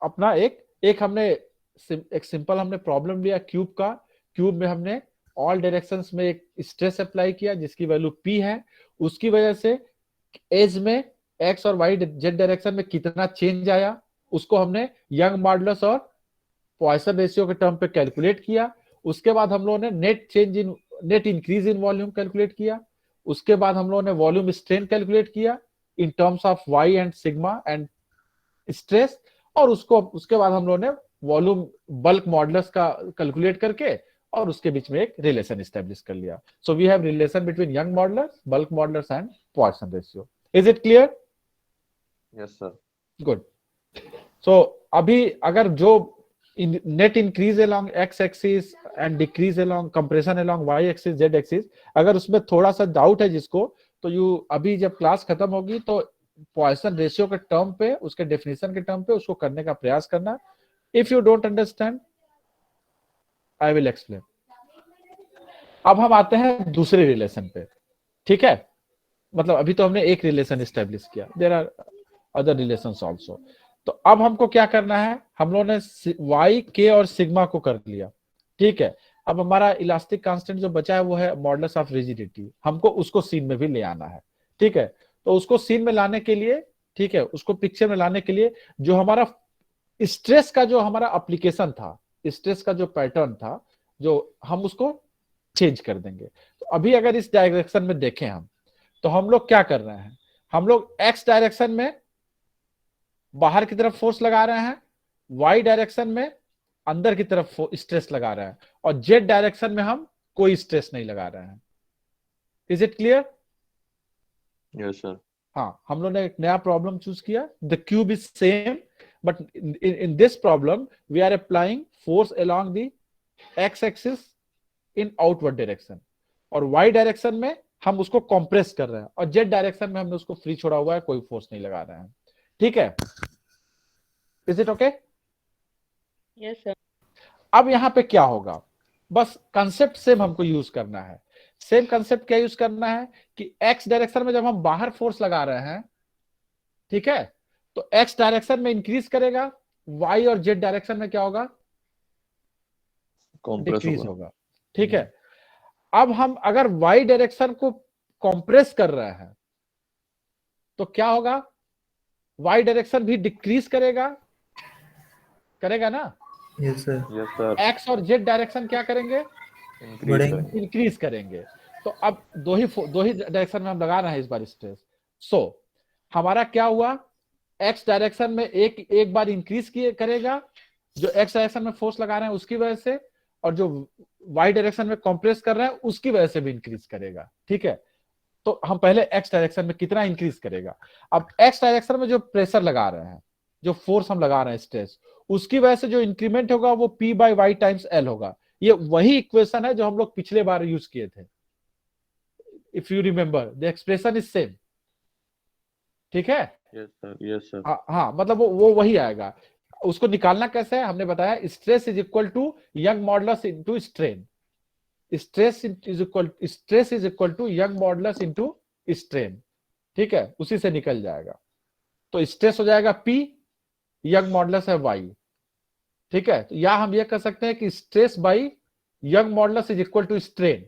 अपना एक सिंपल हमने प्रॉब्लम लिया क्यूब का। क्यूब में हमने ऑल डायरेक्शंस में एक स्ट्रेस अप्लाई किया जिसकी वैल्यू P है। उसकी वजह से एज में एक्स और वाई जेड डायरेक्शन में कितना चेंज आया उसको हमने यंग मॉडुलस और पॉइसन रेशियो के टर्म पे कैलकुलेट किया। उसके बाद हम लोगों ने net increase in volume calculate किया। उसके बाद हम लोगों ने वॉल्यूम स्ट्रेन कैलकुलेट किया in terms of Y and sigma and stress. और उसके बाद हम लोगों ने वॉल्यूम बल्क मॉडुलस का कैलकुलेट करके और उसके बीच में एक रिलेशन एस्टेब्लिश कर लिया। So we have relation between Young modulus, bulk modulus and Poisson ratio. Is it clear? Yes sir. Good. So अभी अगर जो net increase along X axis and decrease along compression along Y axis Z axis, अगर उसमें थोड़ा सा doubt है जिसको, तो यू अभी जब क्लास खत्म होगी तो पॉइसन रेशियो के टर्म पे, उसके डेफिनेशन के टर्म पे उसको करने का प्रयास करना। If you don't understand I will explain. अब हम आते हैं दूसरे रिलेशन पे, ठीक है? मतलब अभी तो हमने एक रिलेशन एस्टेब्लिश किया, there are other relations also. तो अब हमको क्या करना है, हम लोगों ने वाई के और सिग्मा को कर लिया, ठीक है? अब हमारा इलास्टिक कांस्टेंट जो बचा है वो है मॉडुलस ऑफ रिजिडिटी। हमको उसको सीन में भी ले आना है, ठीक है? तो उसको सीन में लाने के लिए, ठीक है, उसको पिक्चर में लाने के लिए जो हमारा स्ट्रेस का जो हमारा एप्लीकेशन था, स्ट्रेस का जो पैटर्न था, जो हम उसको चेंज कर देंगे। तो अभी अगर इस डायरेक्शन में देखें हम, तो हम लोग क्या कर रहे हैं, हम लोग एक्स डायरेक्शन में बाहर की तरफ फोर्स लगा रहे हैं, वाई डायरेक्शन में अंदर की तरफ स्ट्रेस लगा रहे हैं, और जेड डायरेक्शन में हम कोई स्ट्रेस नहीं लगा रहे हैं। Is it clear? Yes sir. हाँ, हम लोग ने एक नया प्रॉब्लम चूज किया। The cube is same but in this problem we are applying force along the x axis in outward direction, और y डायरेक्शन में हम उसको कंप्रेस कर रहे हैं, और z डायरेक्शन में हमने उसको फ्री छोड़ा हुआ है, कोई फोर्स नहीं लगा रहे हैं, ठीक है? Is it okay? Yes, sir. अब यहां पे क्या होगा, बस कंसेप्ट सेम हमको यूज करना है। सेम कंसेप्ट क्या यूज करना है कि x डायरेक्शन में जब हम बाहर फोर्स लगा रहे हैं, ठीक है, तो x डायरेक्शन में इंक्रीज करेगा, y और z डायरेक्शन में क्या होगा, डिक्रीज होगा, ठीक है? अब हम अगर y डायरेक्शन को कंप्रेस कर रहे हैं तो क्या होगा, y डायरेक्शन भी डिक्रीज करेगा ना? Yes sir. x और z डायरेक्शन क्या करेंगे, इंक्रीज करेंगे। तो अब दो ही डायरेक्शन में हम लगा रहे हैं इस बार स्ट्रेस। सो हमारा क्या हुआ, एक्स डायरेक्शन में एक बार इंक्रीज करेगा, जो एक्स डायरेक्शन में फोर्स लगा रहे हैं उसकी वजह से, और जो वाई डायरेक्शन में कंप्रेस कर रहे हैं उसकी वजह से भी इंक्रीज करेगा, ठीक है? तो हम पहले एक्स डायरेक्शन में कितना इंक्रीज करेगा। अब एक्स डायरेक्शन में जो प्रेशर लगा रहे हैं, जो फोर्स हम लगा रहे हैं स्ट्रेस, उसकी वजह से जो इंक्रीमेंट होगा वो P by Y times L होगा। ये वही इक्वेशन है जो हम लोग पिछले बार यूज किए थे। If you remember the expression is same, ठीक है? Yes sir. हाँ, मतलब वो वही आएगा। उसको निकालना कैसे है, हमने बताया, stress is equal to Young modulus into strain. Stress is equal to Young modulus into strain, ठीक है? उसी से निकल जाएगा। तो स्ट्रेस हो जाएगा P, यंग मॉडुलस है Y, ठीक है? तो या हम ये कर सकते हैं कि stress by Young modulus is equal to strain.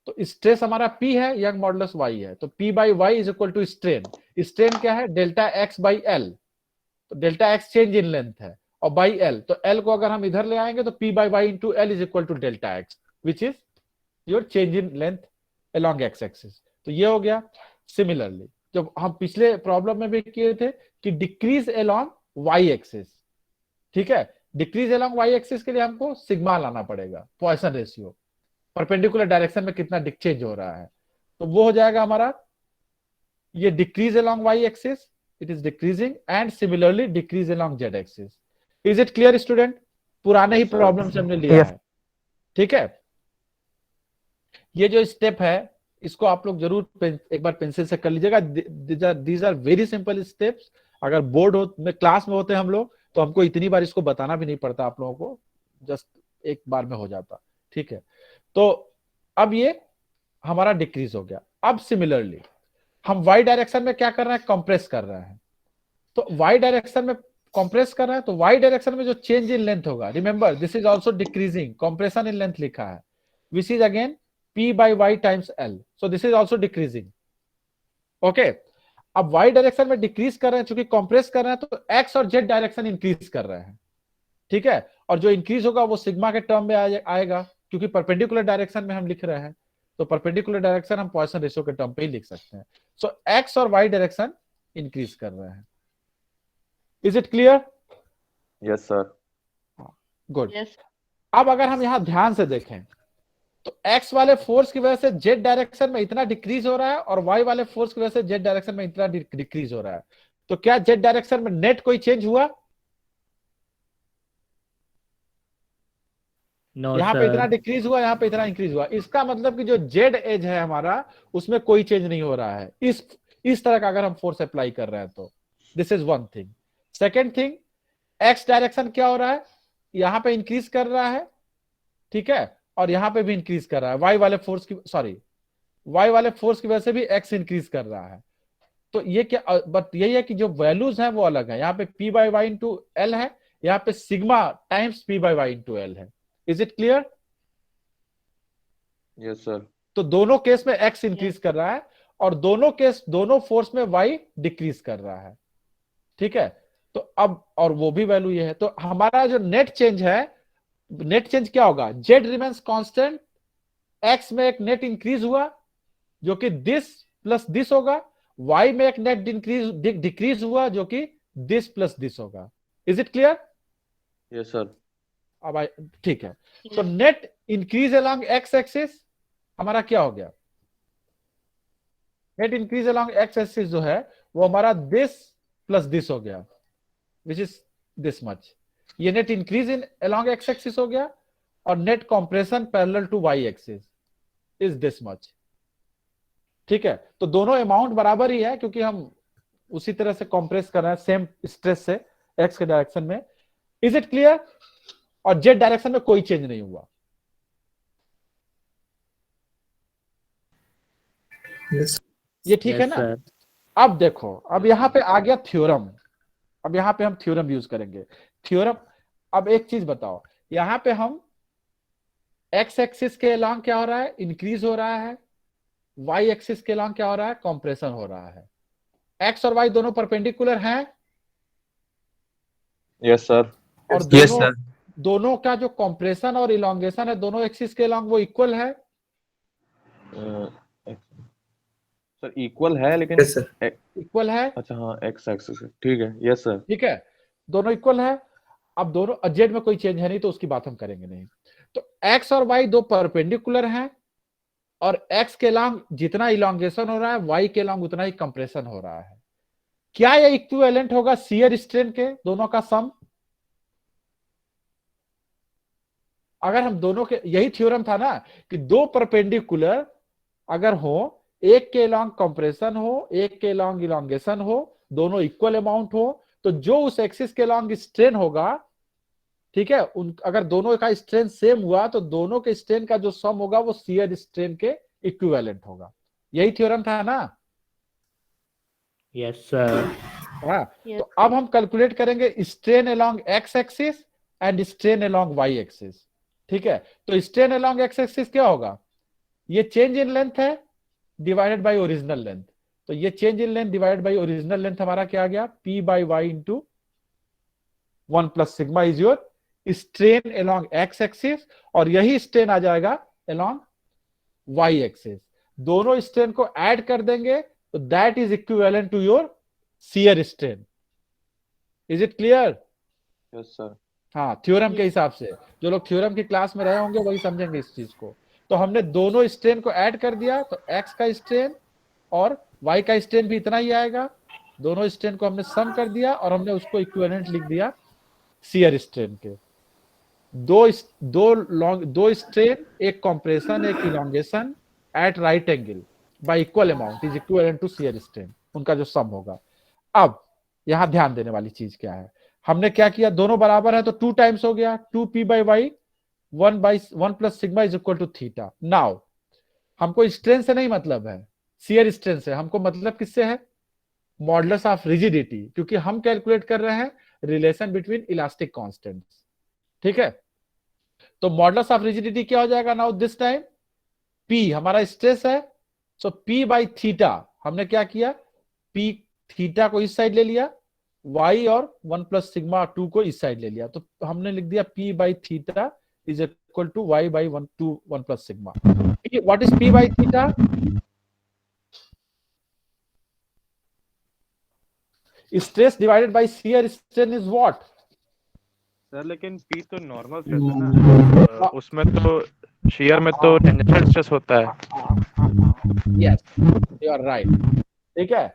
तो स्ट्रेस हमारा P है, यंग मॉडुलस Y है, तो P by Y is equal to strain. Strain क्या है, डेल्टा एक्स बाई एल। तो delta X change in length है, और बाई एल, तो एल को अगर हम इधर ले आएंगे तो P by Y into L is equal to delta X, which is your change in length along X axis. तो ये हो गया। सिमिलरली जब हम पिछले प्रॉब्लम में भी किए थे कि डिक्रीज अलोंग वाई एक्सिस, ठीक है? डिक्रीज अलोंग वाई एक्सिस के लिए हमको सिग्मा लाना पड़ेगा, पॉइसन रेशियो, परपेंडिकुलर डायरेक्शन में कितना चेंज हो रहा है। तो वो हो जाएगा हमारा, ये decrease along Y axis, it is decreasing, and similarly decrease along Z axis. Is it clear student? पुराने ही प्रॉब्लम से हमने लिया है, ठीक है? ये जो स्टेप है इसको आप लोग जरूर एक बार पेंसिल से कर लीजिएगा। These are very simple steps. अगर बोर्ड में क्लास में होते हम लोग तो हमको इतनी बार इसको बताना भी नहीं पड़ता आप लोगों को, जस्ट एक बार में हो जाता, ठीक है? तो अब ये हमारा डिक्रीज हो गया। अब सिमिलरली हम वाई डायरेक्शन में क्या कर रहे हैं, कंप्रेस कर रहे हैं। तो वाई डायरेक्शन में कंप्रेस कर रहा है, तो वाई डायरेक्शन में जो चेंज इन लेंथ होगा, remember this is also decreasing, compression in length लिखा है, which is again P by Y times L, so this is also decreasing. Okay, अब y डायरेक्शन में डिक्रीज कर रहे हैं, चूंकि कंप्रेस कर रहे हैं, तो x और z डायरेक्शन इंक्रीज कर रहे हैं, ठीक है, और जो इंक्रीज होगा वो सिग्मा के टर्म में आएगा, क्योंकि परपेंडिकुलर डायरेक्शन में हम लिख रहे हैं, तो परपेंडिकुलर डायरेक्शन हम पॉइसन रेशियो के टर्म पे ही लिख सकते हैं। सो x और y डायरेक्शन इंक्रीज कर रहे हैं। Is it clear? Yes sir. Good. Yes. अब अगर हम यहां ध्यान से देखें तो x वाले फोर्स की वजह से z डायरेक्शन में इतना डिक्रीज हो रहा है और y वाले फोर्स की वजह से z डायरेक्शन में इतना डिक्रीज हो रहा है, तो क्या z डायरेक्शन में नेट कोई चेंज हुआ? नो यहाँ पे इतना सर। डिक्रीज हुआ, यहाँ पे इतना इंक्रीज हुआ, इसका मतलब कि जो जेड एज है हमारा उसमें कोई चेंज नहीं हो रहा है इस तरह का अगर हम फोर्स अप्लाई कर रहे हैं तो। This is one thing. Second thing, x direction क्या हो रहा है, यहाँ पे इंक्रीज कर रहा है, ठीक है, और यहाँ पे भी इंक्रीज कर रहा है, वाई वाले फोर्स की वजह से भी एक्स इंक्रीज कर रहा है। तो ये क्या, बट यही है कि जो वैल्यूज हैं वो अलग है, यहाँ पे P by Y into L है, यहाँ पे sigma times P by Y into L है। Is it clear? Yes sir. तो दोनों केस में एक्स इंक्रीज कर रहा है और दोनों फोर्स में वाई डिक्रीज कर रहा है, ठीक है। तो अब और वो भी वैल्यू ये है, तो हमारा जो नेट चेंज है, नेट चेंज क्या होगा, जेड रिमेन्स कांस्टेंट, एक्स में एक नेट इंक्रीज हुआ जो कि दिस प्लस दिस होगा, वाई में एक नेट डिक्रीज हुआ जो कि दिस प्लस दिस होगा। Is it clear? Yes sir. अब ठीक है, तो net increase along X axis हमारा क्या हो गया, net increase along X axis जो है वो हमारा दिस प्लस दिस हो गया, विच इज दिस मच। ये net increase in along X axis हो गया और net compression parallel to Y axis is this much, ठीक है। तो दोनों अमाउंट बराबर ही है क्योंकि हम उसी तरह से कंप्रेस कर रहे हैं सेम स्ट्रेस से एक्स के डायरेक्शन में। Is it clear? और जेड डायरेक्शन में कोई चेंज नहीं हुआ। ये ठीक है ना? सर। अब देखो, अब यहां पे आ गया थ्योरम, अब यहां पे हम थ्योरम यूज करेंगे। थ्योरम, अब एक चीज बताओ, यहां पे हम एक्स एक्सिस के अलोंग क्या हो रहा है, इंक्रीज हो रहा है, वाई एक्सिस के अलोंग क्या हो रहा है, कंप्रेशन हो रहा है। एक्स और वाई दोनों परपेंडिकुलर हैं, यस सर। और दोनों का जो कंप्रेशन और इलोंगेशन है दोनों एक्सिस के अलोंग वो इक्वल है। सर इक्वल है लेकिन इक्वल है, अच्छा हाँ, एक्स एक्सिस ठीक है। Yes sir. ठीक है, दोनों इक्वल है। अब दोनों जेड में कोई चेंज है नहीं तो उसकी बात हम करेंगे नहीं। तो एक्स और वाई दो परपेंडिकुलर हैं और एक्स के अलोंग जितना इलोंगेशन हो रहा है वाई के अलोंग उतना ही कंप्रेशन हो रहा है। क्या ये इक्विवेलेंट होगा शियर स्ट्रेन के दोनों का सम? अगर हम दोनों के, यही थ्योरम था ना कि दो परपेंडिकुलर अगर हो, एक के अलोंग कंप्रेशन हो, एक के अलोंग इलोंगेशन हो, दोनों इक्वल अमाउंट हो, तो जो उस एक्सिस के अलोंग स्ट्रेन होगा, ठीक है, अगर दोनों का स्ट्रेन सेम हुआ तो दोनों के स्ट्रेन का जो सम होगा वो शियर स्ट्रेन के इक्विवेलेंट होगा। यही थ्योरम था ना? Yes sir. हाँ, तो अब हम कैलकुलेट करेंगे strain along X axis and strain along Y axis, ठीक है। तो स्ट्रेन अलोंग एक्स एक्सिस क्या होगा, ये चेंज इन लेंथ है डिवाइडेड बाय ओरिजिनल लेंथ, तो ये change in length divided by original length हमारा क्या आ गया, P by Y into 1 plus sigma is your strain along X axis, और यही स्ट्रेन आ जाएगा अलोंग वाई एक्सिस। दोनों स्ट्रेन को ऐड कर देंगे तो that is equivalent to your shear strain. Is it clear? Yes sir. हाँ, थ्योरम के हिसाब से, जो लोग थ्योरम की क्लास में रहे होंगे वही समझेंगे इस चीज को। तो हमने दोनों स्ट्रेन को ऐड कर दिया तो एक्स का स्ट्रेन और वाई का स्ट्रेन भी इतना ही आएगा, दोनों स्ट्रेन को हमने सम कर दिया और हमने उसको इक्विवेलेंट लिख दिया शियर स्ट्रेन के। दो स्ट्रेन, एक कंप्रेशन एक elongation at right angle by equal amount is equivalent to shear strain, उनका जो सम होगा। अब यहां ध्यान देने वाली चीज क्या है, हमने क्या किया, दोनों बराबर है तो 2 टाइम्स हो गया, 2p by Y 1 plus sigma is equal to theta. Now हमको स्ट्रेन से नहीं मतलब है, शियर स्ट्रेन से हमको मतलब किससे है, मॉडुलस ऑफ रिजिडिटी, क्योंकि हम कैलकुलेट कर रहे हैं रिलेशन बिटवीन इलास्टिक कांस्टेंट्स। ठीक है, तो मॉडुलस ऑफ रिजिडिटी क्या हो जाएगा नाउ दिस टाइम? P हमारा स्ट्रेस है, सो P बाई थीटा हमने क्या किया, P थीटा को इस साइड ले लिया, Y और 1 प्लस सिग्मा 2 को इस साइड ले लिया, तो हमने लिख दिया P by theta is equal to Y by 1 plus sigma. What is P by theta? Stress divided by shear strain is what? Sir लेकिन पी तो नॉर्मल स्ट्रेस है ना, उसमें तो शेयर में तो टेंजेंशियल स्ट्रेस होता है। Yes, you are right. ठीक है,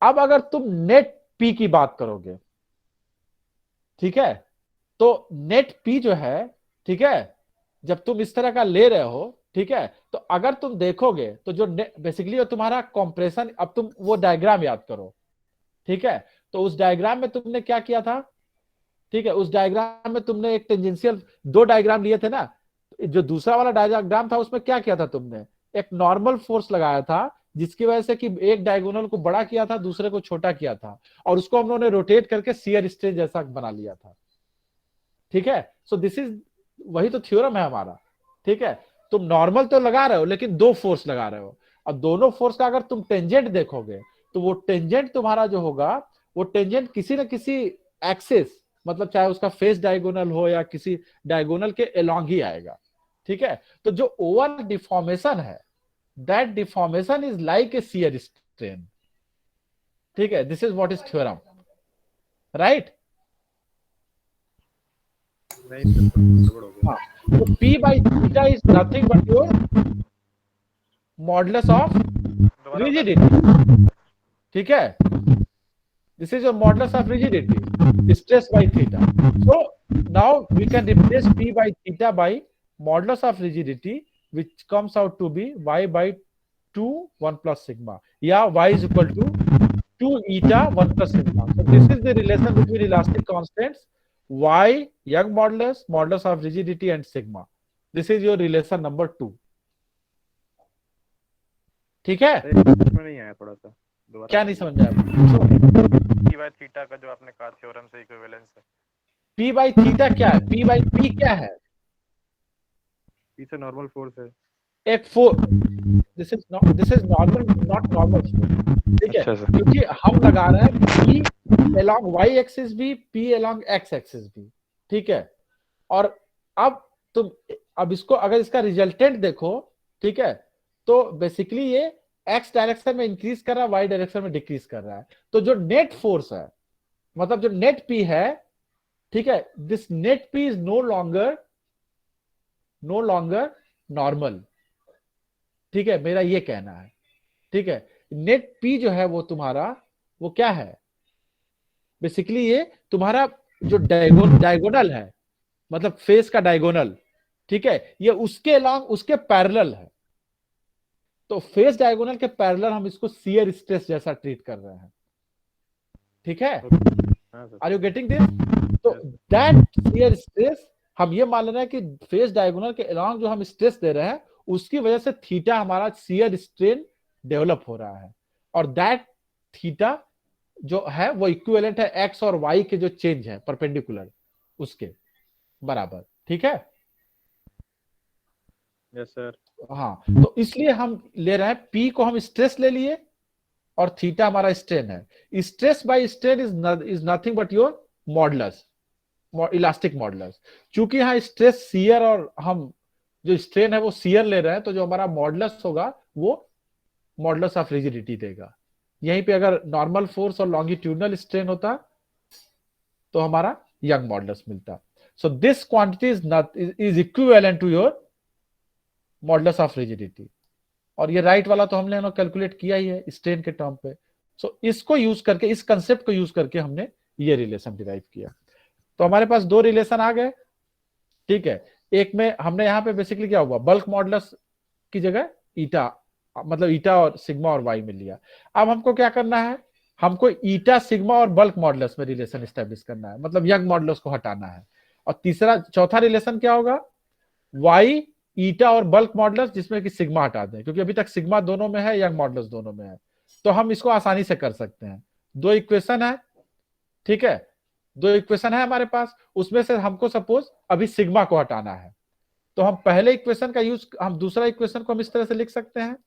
अब अगर तुम नेट पी की बात करोगे, ठीक है, तो नेट पी जो है, ठीक है, जब तुम इस तरह का ले रहे हो, ठीक है, तो अगर तुम देखोगे तो जो बेसिकली तुम्हारा कॉम्प्रेशन, अब तुम वो डायग्राम याद करो, ठीक है, तो उस डायग्राम में तुमने क्या किया था? ठीक है, उस डायग्राम में तुमने एक टेंजेंशियल, दो डायग्राम लिए थे ना, जो दूसरा वाला डायग्राम था उसमें क्या किया था तुमने? एक नॉर्मल फोर्स लगाया था जिसकी वजह से कि एक डायगोनल को बड़ा किया था, दूसरे को छोटा किया था, और उसको हम लोगों ने रोटेट करके शियर स्ट्रेस जैसा बना लिया था। ठीक है, सो दिस इज, वही तो थ्योरम है हमारा। ठीक है, तुम नॉर्मल तो लगा रहे हो लेकिन दो फोर्स लगा रहे हो, अब दोनों फोर्स का अगर तुम टेंजेंट देखोगे तो वो टेंजेंट तुम्हारा जो होगा, वो टेंजेंट किसी न किसी एक्सिस, मतलब चाहे उसका फेस डायगोनल हो या किसी डायगोनल के अलोंग ही आएगा। ठीक है, तो जो ओवल डिफॉर्मेशन है, that deformation is like a shear strain. ठीक है, this is what is theorem, right? तो P by theta is nothing but your modulus of rigidity. ठीक है, this is your modulus of rigidity, stress by theta. So now we can replace P by theta by modulus of rigidity which comes out to be Y by 2 1 plus sigma, या Y is equal to 2 eta 1 plus sigma. So this is the relation between elastic constants Y, Young modulus, modulus of rigidity and sigma. This is your relation number 2. ठीक है, इसमें नहीं आया थोड़ा सा, दोबारा क्या नहीं समझ में आया? P बाय थीटा का जो आपने कहा थ्योरम से इक्विवेलेंस है, P बाई थीटा क्या है? P बाई P क्या है? P से नॉर्मल फोर्स है। एक force, this is normal, not normal. ठीक है, अच्छा सर। क्योंकि हम लगा रहे हैं P along Y एक्सिस भी, P along X एक्सिस भी। ठीक है, और अब तुम, अब इसको अगर इसका रिजल्टेंट देखो, ठीक है, तो बेसिकली ये X डायरेक्शन में इंक्रीज कर रहा है, Y डायरेक्शन में डिक्रीज कर रहा है। तो जो नेट फोर्स है, मतलब जो नेट P है, ठीक है, this net P is no longer normal. ठीक है, मेरा ये कहना है। ठीक है, नेट P जो है वो तुम्हारा, वो क्या है? बेसिकली ये तुम्हारा जो डायगोनल है, मतलब फेस का डायगोनल, ठीक है, ये उसके अलोंग, उसके पैरेलल है। तो फेस डायगोनल के पैरेलल हम इसको शियर स्ट्रेस जैसा ट्रीट कर रहे हैं। ठीक है, आर यू गेटिंग दिस? तो दैट शियर स्ट्रेस, हम ये मान रहे हैं कि फेस डायगोनल के अलोंग जो हम स्ट्रेस दे रहे हैं, उसकी वजह से थीटा हमारा शियर स्ट्रेन डेवलप हो रहा है, और दैट थीटा जो है वो इक्विवेलेंट है एक्स और वाई के जो चेंज है परपेंडिकुलर, उसके बराबर। ठीक है, यस सर। हाँ, तो इसलिए हम ले रहे हैं, P को हम स्ट्रेस ले लिए और थीटा हमारा स्ट्रेन है। Stress by strain is nothing but your modulus, elastic modulus. चूंकि यहाँ स्ट्रेस शियर और हम जो स्ट्रेन है वो शियर ले रहे हैं, तो जो हमारा मॉडुलस होगा वो मॉडुलस ऑफ रिजिडिटी देगा। यहीं पे अगर नॉर्मल फोर्स और लॉन्गिट्यूडनल स्ट्रेन होता तो हमारा यंग मॉडुलस मिलता। So this quantity is equivalent to your modulus of rigidity. और ये राइट वाला तो हमने कैलकुलेट किया ही है स्ट्रेन के टर्म पे। सो इसको यूज करके, इस कंसेप्ट को यूज करके हमने ये रिलेशन डिराइव किया। तो हमारे पास दो रिलेशन आ गए। ठीक है, एक में हमने यहाँ पे बेसिकली क्या हुआ, बल्क मॉडुलस की जगह ईटा, मतलब ईटा और सिग्मा और वाई में लिया। अब हमको क्या करना है, हमको ईटा सिग्मा और बल्क मॉडुलस में रिलेशन एस्टेब्लिश करना है, मतलब यंग मॉडुलस को हटाना है। और चौथा रिलेशन क्या होगा, वाई ईटा और बल्क मॉडुलस जिसमें कि सिग्मा हटा दें, क्योंकि अभी तक सिग्मा दोनों में है, यंग मॉडुलस दोनों में है। तो हम इसको आसानी से कर सकते हैं। दो इक्वेशन है, ठीक है, दो इक्वेशन है हमारे पास, उसमें से हमको सपोज अभी सिग्मा को हटाना है, तो हम पहले इक्वेशन का यूज, हम दूसरा इक्वेशन को हम इस तरह से लिख सकते हैं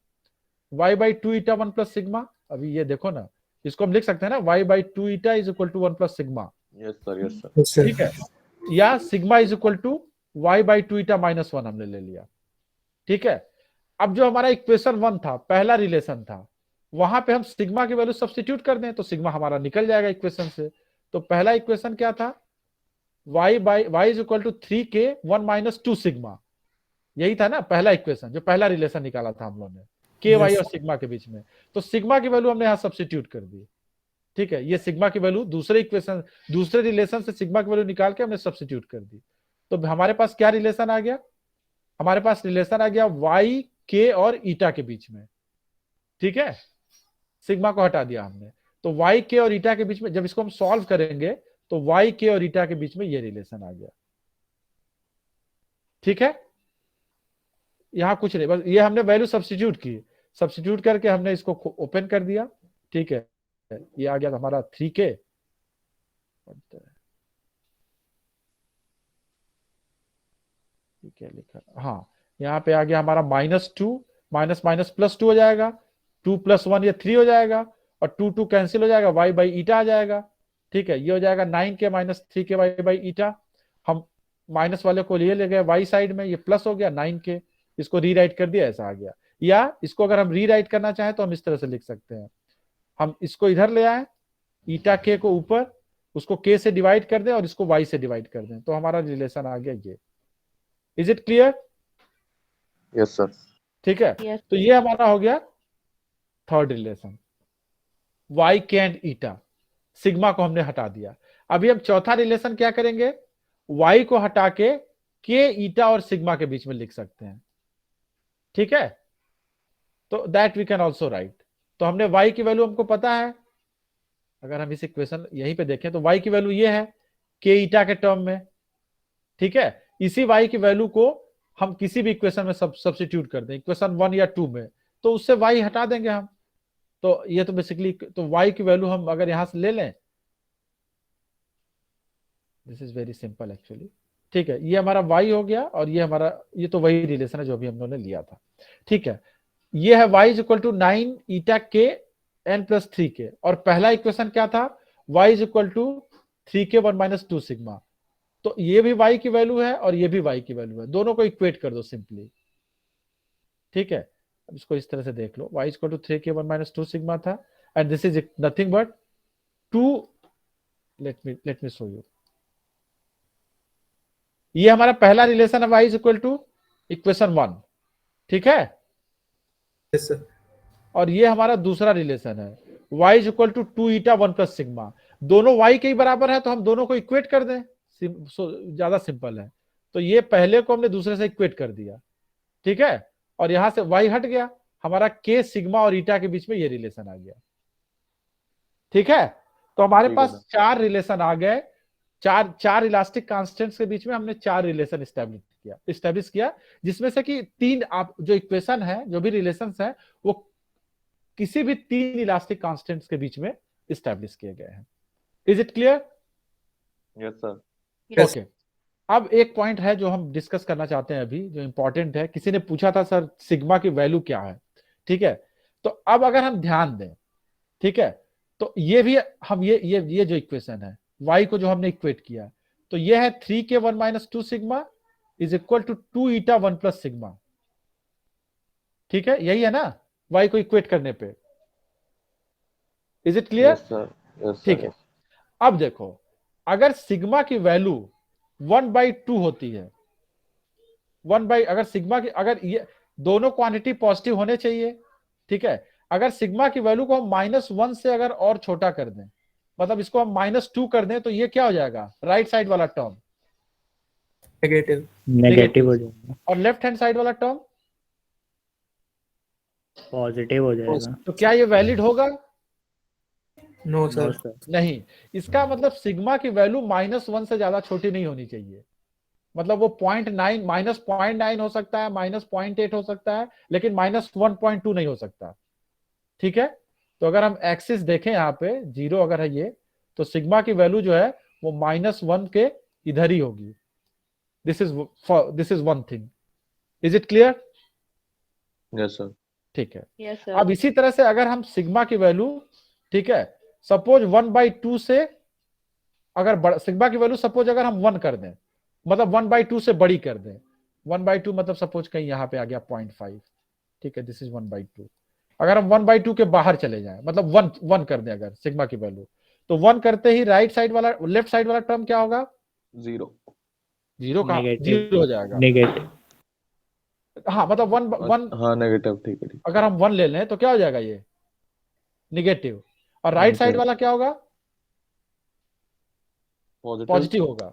y/2 ईटा 1 प्लस सिग्मा। अभी ये देखो ना, इसको हम लिख सकते हैं ना y/2 eta is equal to 1 plus sigma, yes sir, yes sir. ठीक है, या sigma is equal to y/2 eta minus 1 हमने ले लिया, ठीक है। अब जो हमारा इक्वेशन 1 था, पहला रिलेशन था, वहां पे हम सिग्मा की वैल्यू सब्स्टिट्यूट कर दें तो सिग्मा हमारा निकल जाएगा इक्वेशन से। तो पहला इक्वेशन क्या था, y is equal to 3k 1 minus 2 sigma, यही था ना पहला इक्वेशन, जो पहला रिलेशन निकाला था हम लोगों ने के वाई और सिग्मा के बीच में। तो सिग्मा की वैल्यू हमने यहाँ सब्स्टिट्यूट कर दी, ठीक है, ये सिग्मा की वैल्यू दूसरे इक्वेशन, दूसरे रिलेशन से सिग्मा की वैल्यू निकाल के हमने सब्स्टिट्यूट कर दी। तो हमारे पास क्या रिलेशन आ गया, हमारे पास रिलेशन आ गया y k और ईटा के बीच में, ठीक है, सिग्मा को हटा दिया हमने। तो y k और ईटा के बीच में जब इसको हम सॉल्व करेंगे तो y k और ईटा के बीच में ये रिलेशन आ गया, ठीक है। यहां कुछ नहीं, बस ये हमने वैल्यू सब्स्टिट्यूट की, सब्स्टिट्यूट करके हमने इसको ओपन कर दिया, ठीक है, ये आ गया हमारा 3k, ठीक है लिखा, हाँ, यहाँ पे आ गया हमारा -2, माइनस माइनस प्लस 2 हो जाएगा, 2 + 1 ये 3 हो जाएगा, और 2 2 कैंसिल हो जाएगा, y बाई ईटा आ जाएगा, ठीक है, ये हो जाएगा 9k minus 3k y by eta. हम माइनस वाले को लिए ले गए y साइड में, ये प्लस हो गया 9k, इसको रीराइट कर दिया, ऐसा आ गया। या इसको अगर हम रीराइट करना चाहें तो हम इस तरह से लिख सकते हैं, हम इसको इधर ले आए, ईटा k को ऊपर, उसको k से डिवाइड कर दें और इसको y से डिवाइड कर दें, तो हमारा रिलेशन आ गया ये। Is it clear? Yes sir. ठीक है, Yes. तो ये हमारा हो गया third relation, y k and eta, sigma को हमने हटा दिया। अभी हम चौथा रिलेशन क्या करेंगे, y को हटा के k ईटा और सिग्मा के बीच में लिख सकते हैं, ठीक है, तो that we can also write. तो हमने y की वैल्यू हमको पता है, अगर हम इस इक्वेशन यहीं पे देखें तो y की वैल्यू ये है k ईटा के टर्म में, ठीक है। इसी y की वैल्यू को हम किसी भी इक्वेशन में सब्स्टिट्यूट कर दें, इक्वेशन 1 या 2 में, तो उससे y हटा देंगे हम। तो ये तो बेसिकली, तो y की वैल्यू हम अगर यहां से ले लें, this is very simple actually, ठीक है, ये हमारा y हो गया और ये हमारा, ये तो वही रिलेशन है जो अभी हम लोगों ने लिया था, ठीक है। ये है y is equal to 9 eta k n plus 3k, और पहला इक्वेशन क्या था, y is equal to 3k 1 minus 2 sigma. तो ये भी y की वैल्यू है और ये भी y की वैल्यू है, दोनों को इक्वेट कर दो सिंपली, ठीक है। अब इसको इस तरह से देख लो, y is equal to 3k 1 minus 2 sigma था, and this is nothing but 2, let me show you, ये हमारा पहला रिलेशन है y is equal to equation 1, ठीक है। Yes sir. और ये हमारा दूसरा रिलेशन है, y is equal to 2 eta 1 plus sigma, दोनों y के ही बराबर है तो हम दोनों को इक्वेट कर दें, ज्यादा सिंपल है। तो ये पहले को हमने दूसरे से इक्वेट कर दिया, ठीक है, और यहां से y हट गया, हमारा k सिग्मा और ईटा के बीच में ये रिलेशन आ गया, ठीक है। तो हमारे पास 4 रिलेशन आ गए, चार इलास्टिक कांस्टेंट्स के बीच में हमने 4 रिलेशन इस्टेब्लिश किया, जिसमें से कि 3 आप जो इक्वेशन है, जो भी रिलेशंस है, वो किसी भी 3 इलास्टिक कांस्टेंट्स के बीच में इस्टेब्लिश किए गए हैं। Is it clear? Yes sir. Okay, अब एक पॉइंट है जो हम डिस्कस करना चाहते हैं अभी, जो इंपॉर्टेंट है। किसी ने पूछा था सर सिग्मा की वैल्यू क्या है, ठीक है। तो अब अगर हम ध्यान दें, ठीक है, तो ये भी हम ये जो इक्वेशन है, y को जो हमने इक्वेट किया, तो ये है 3k 1 minus 2 sigma is equal to 2 eta 1 plus sigma, ठीक है, यही है ना y को इक्वेट करने पे। Is it clear? ठीक है। अब देखो, अगर सिग्मा की वैल्यू 1/2 होती है, अगर सिग्मा की, अगर ये दोनों क्वांटिटी पॉजिटिव होने चाहिए, ठीक है, अगर सिग्मा की वैल्यू को हम -1 से अगर और छोटा कर दें, मतलब इसको हम -2 कर दें, तो ये क्या हो जाएगा, राइट साइड वाला टर्म नेगेटिव हो जाएगा, और लेफ्ट हैंड साइड वाला टर्म पॉजिटिव हो जाएगा। तो क्या ये वैलिड होगा? No sir. नहीं। इसका मतलब सिग्मा की वैल्यू -1 से ज्यादा छोटी नहीं होनी चाहिए, मतलब वो 0.9 -0.9 हो सकता है, -0.8 हो सकता है, लेकिन -1.2 नहीं हो सकता, ठीक है। तो अगर हम एक्सिस देखें यहाँ पे 0 अगर है ये, तो सिग्मा की वैल्यू जो है वो -1 के इधर ही होगी। This is one thing. Is it clear? Yes sir. ठीक है। Yes, sir. अब इसी तरह से अगर हम सिग्मा की वैल्यू, ठीक है, सपोज 1/2 से अगर सिग्मा की वैल्यू सपोज अगर हम 1 कर दें, मतलब 1/2 से बड़ी कर दें, 1/2 मतलब सपोज कहीं यहाँ पे आ गया 0.5, ठीक है, दिस इज 1/2। अगर हम 1/2 के बाहर चले जाएं, मतलब 1 कर दें अगर सिग्मा की वैल्यू, तो 1 करते ही राइट साइड वाला, लेफ्ट साइड वाला टर्म क्या होगा? 0 का नेगेटिव 0 हो जाएगा। नेगेटिव हाँ, मतलब 1 हाँ नेगेटिव, ठीक है ठीक। अगर हम 1 ले लें तो क्या हो जाएगा? ये निगेटिव। और राइट साइड वाला क्या होगा? पॉजिटिव होगा,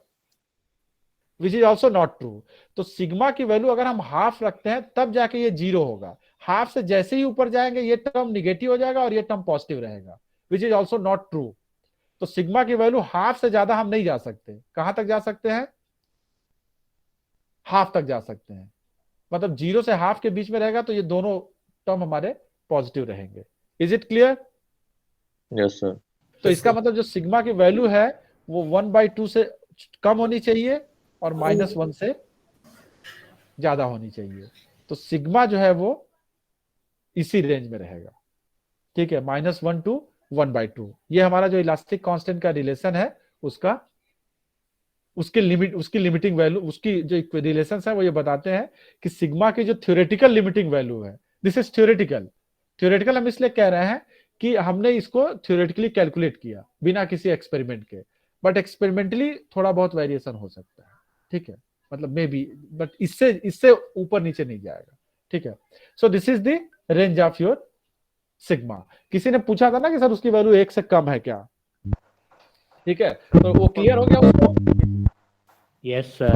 which is also not true. तो सिग्मा की वैल्यू अगर हम हाफ रखते हैं तब जाके ये 0 होगा। हाफ से जैसे ही ऊपर जाएंगे ये टर्म निगेटिव हो जाएगा और ये टर्म पॉजिटिव रहेगा, which is also not true. तो सिग्मा की वैल्यू हाफ से ज्यादा हम नहीं जा सकते। कहां तक जा सकते हैं? हाफ तक जा सकते हैं। मतलब 0 से हाफ के बीच में रहेगा तो ये दोनों टर्म हमारे पॉजिटिव रहेंगे। Is it clear? Yes sir. तो इसका मतलब जो सिग्मा की वैल्यू है वो 1/2 से कम होनी चाहिए और -1 से ज्यादा होनी चाहिए। तो सिग्मा जो है वो इसी रेंज में रहेगा, ठीक है, -1 to 1/2। ये हमारा जो इलास्टिक कांस्टेंट का रिलेशन है उसका, उसकी लिमिटिंग वैल्यू, उसकी जो रिलेशन है वो ये बताते हैं कि सिग्मा की जो थ्योरेटिकल लिमिटिंग वैल्यू है, दिस इज थ्योरेटिकल हम इसलिए कह रहे हैं कि हमने इसको थ्योरेटिकली कैलकुलेट किया बिना किसी एक्सपेरिमेंट के, बट एक्सपेरिमेंटली थोड़ा बहुत वेरिएशन हो सकता है, ठीक है, मतलब मे बी, बट इससे ऊपर नीचे नहीं जाएगा, ठीक है। सो this is the range of your sigma. किसी ने पूछा था ना कि सर उसकी वैल्यू 1 से कम है क्या, ठीक है, तो वो क्लियर हो गया उसको? Yes sir.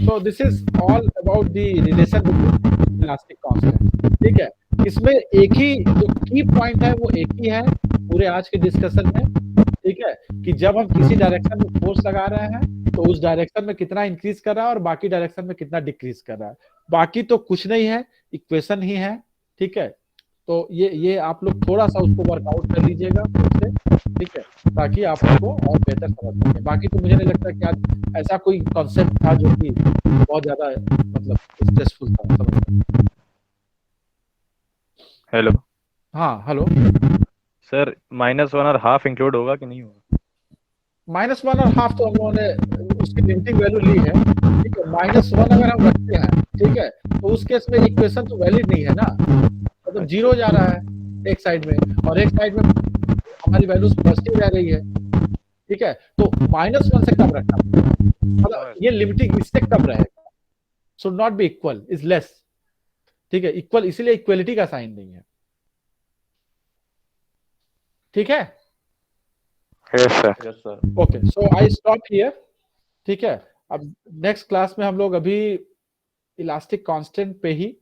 So this is all about the relation between elastic constant, ठीक है। इसमें एक ही जो की पॉइंट है वो एक ही है पूरे आज के डिस्कशन में, ठीक है, कि जब हम किसी डायरेक्शन में फोर्स लगा रहे हैं तो उस डायरेक्शन में कितना इंक्रीज कर रहा है और बाकी डायरेक्शन में कितना डिक्रीज कर रहा है, बाकी तो कुछ नहीं है, इक्वेशन ही है, ठीक है। तो ये आप लोग थोड़ा सा उसको वर्कआउट कर लीजिएगा खुद से, ठीक है, ताकि आप उसको और बेहतर समझ सके। बाकी तो मुझे नहीं लगता कि आज ऐसा कोई कॉन्सेप्ट था जो कि बहुत ज्यादा मतलब स्ट्रेसफुल था, समझ। हेलो। हाँ हेलो सर, -1 और हाफ इंक्लूड होगा कि नहीं होगा? -1 और हाफ तो हम लोगों ने उसकी लिमिटिंग वैल्यू ली है, ठीक है। -1 अगर हम रखते हैं, ठीक है, तो उस केस में इक्वेशन तो वैलिड नहीं है ना, मतलब 0 जा रहा है एक साइड में और एक साइड में हमारी वैल्यू पॉजिटिव रह रही है, ठीक है। तो -1 से कम रखना, मतलब ये लिमिटिंग इससे कम रहेगा, should not be equal, is less, ठीक है, इक्वल इसीलिए इक्वलिटी का साइन नहीं है, ठीक है। Yes sir. Yes sir. Okay, so I stop here, ठीक है। अब नेक्स्ट क्लास में हम लोग अभी इलास्टिक कांस्टेंट पे ही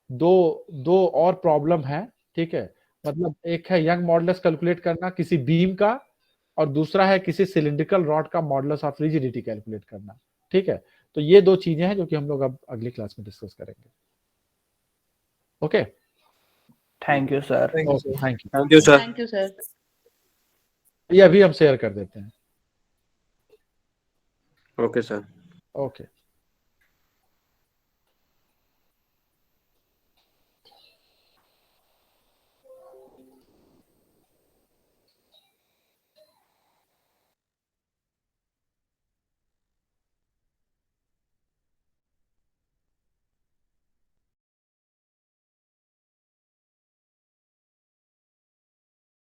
दो और प्रॉब्लम है, ठीक है, मतलब एक है यंग मॉडुलस कैलकुलेट करना किसी बीम का और दूसरा है किसी सिलिंड्रिकल रॉड का मॉडुलस ऑफ रिजिडिटी कैलकुलेट करना, ठीक है। तो ये दो चीजें हैं जो कि हम लोग अब अगली क्लास में डिस्कस करेंगे। Okay, thank you sir. Thank you thank you sir. Thank you, sir. ये अभी हम शेयर कर देते हैं। Okay sir. ओके।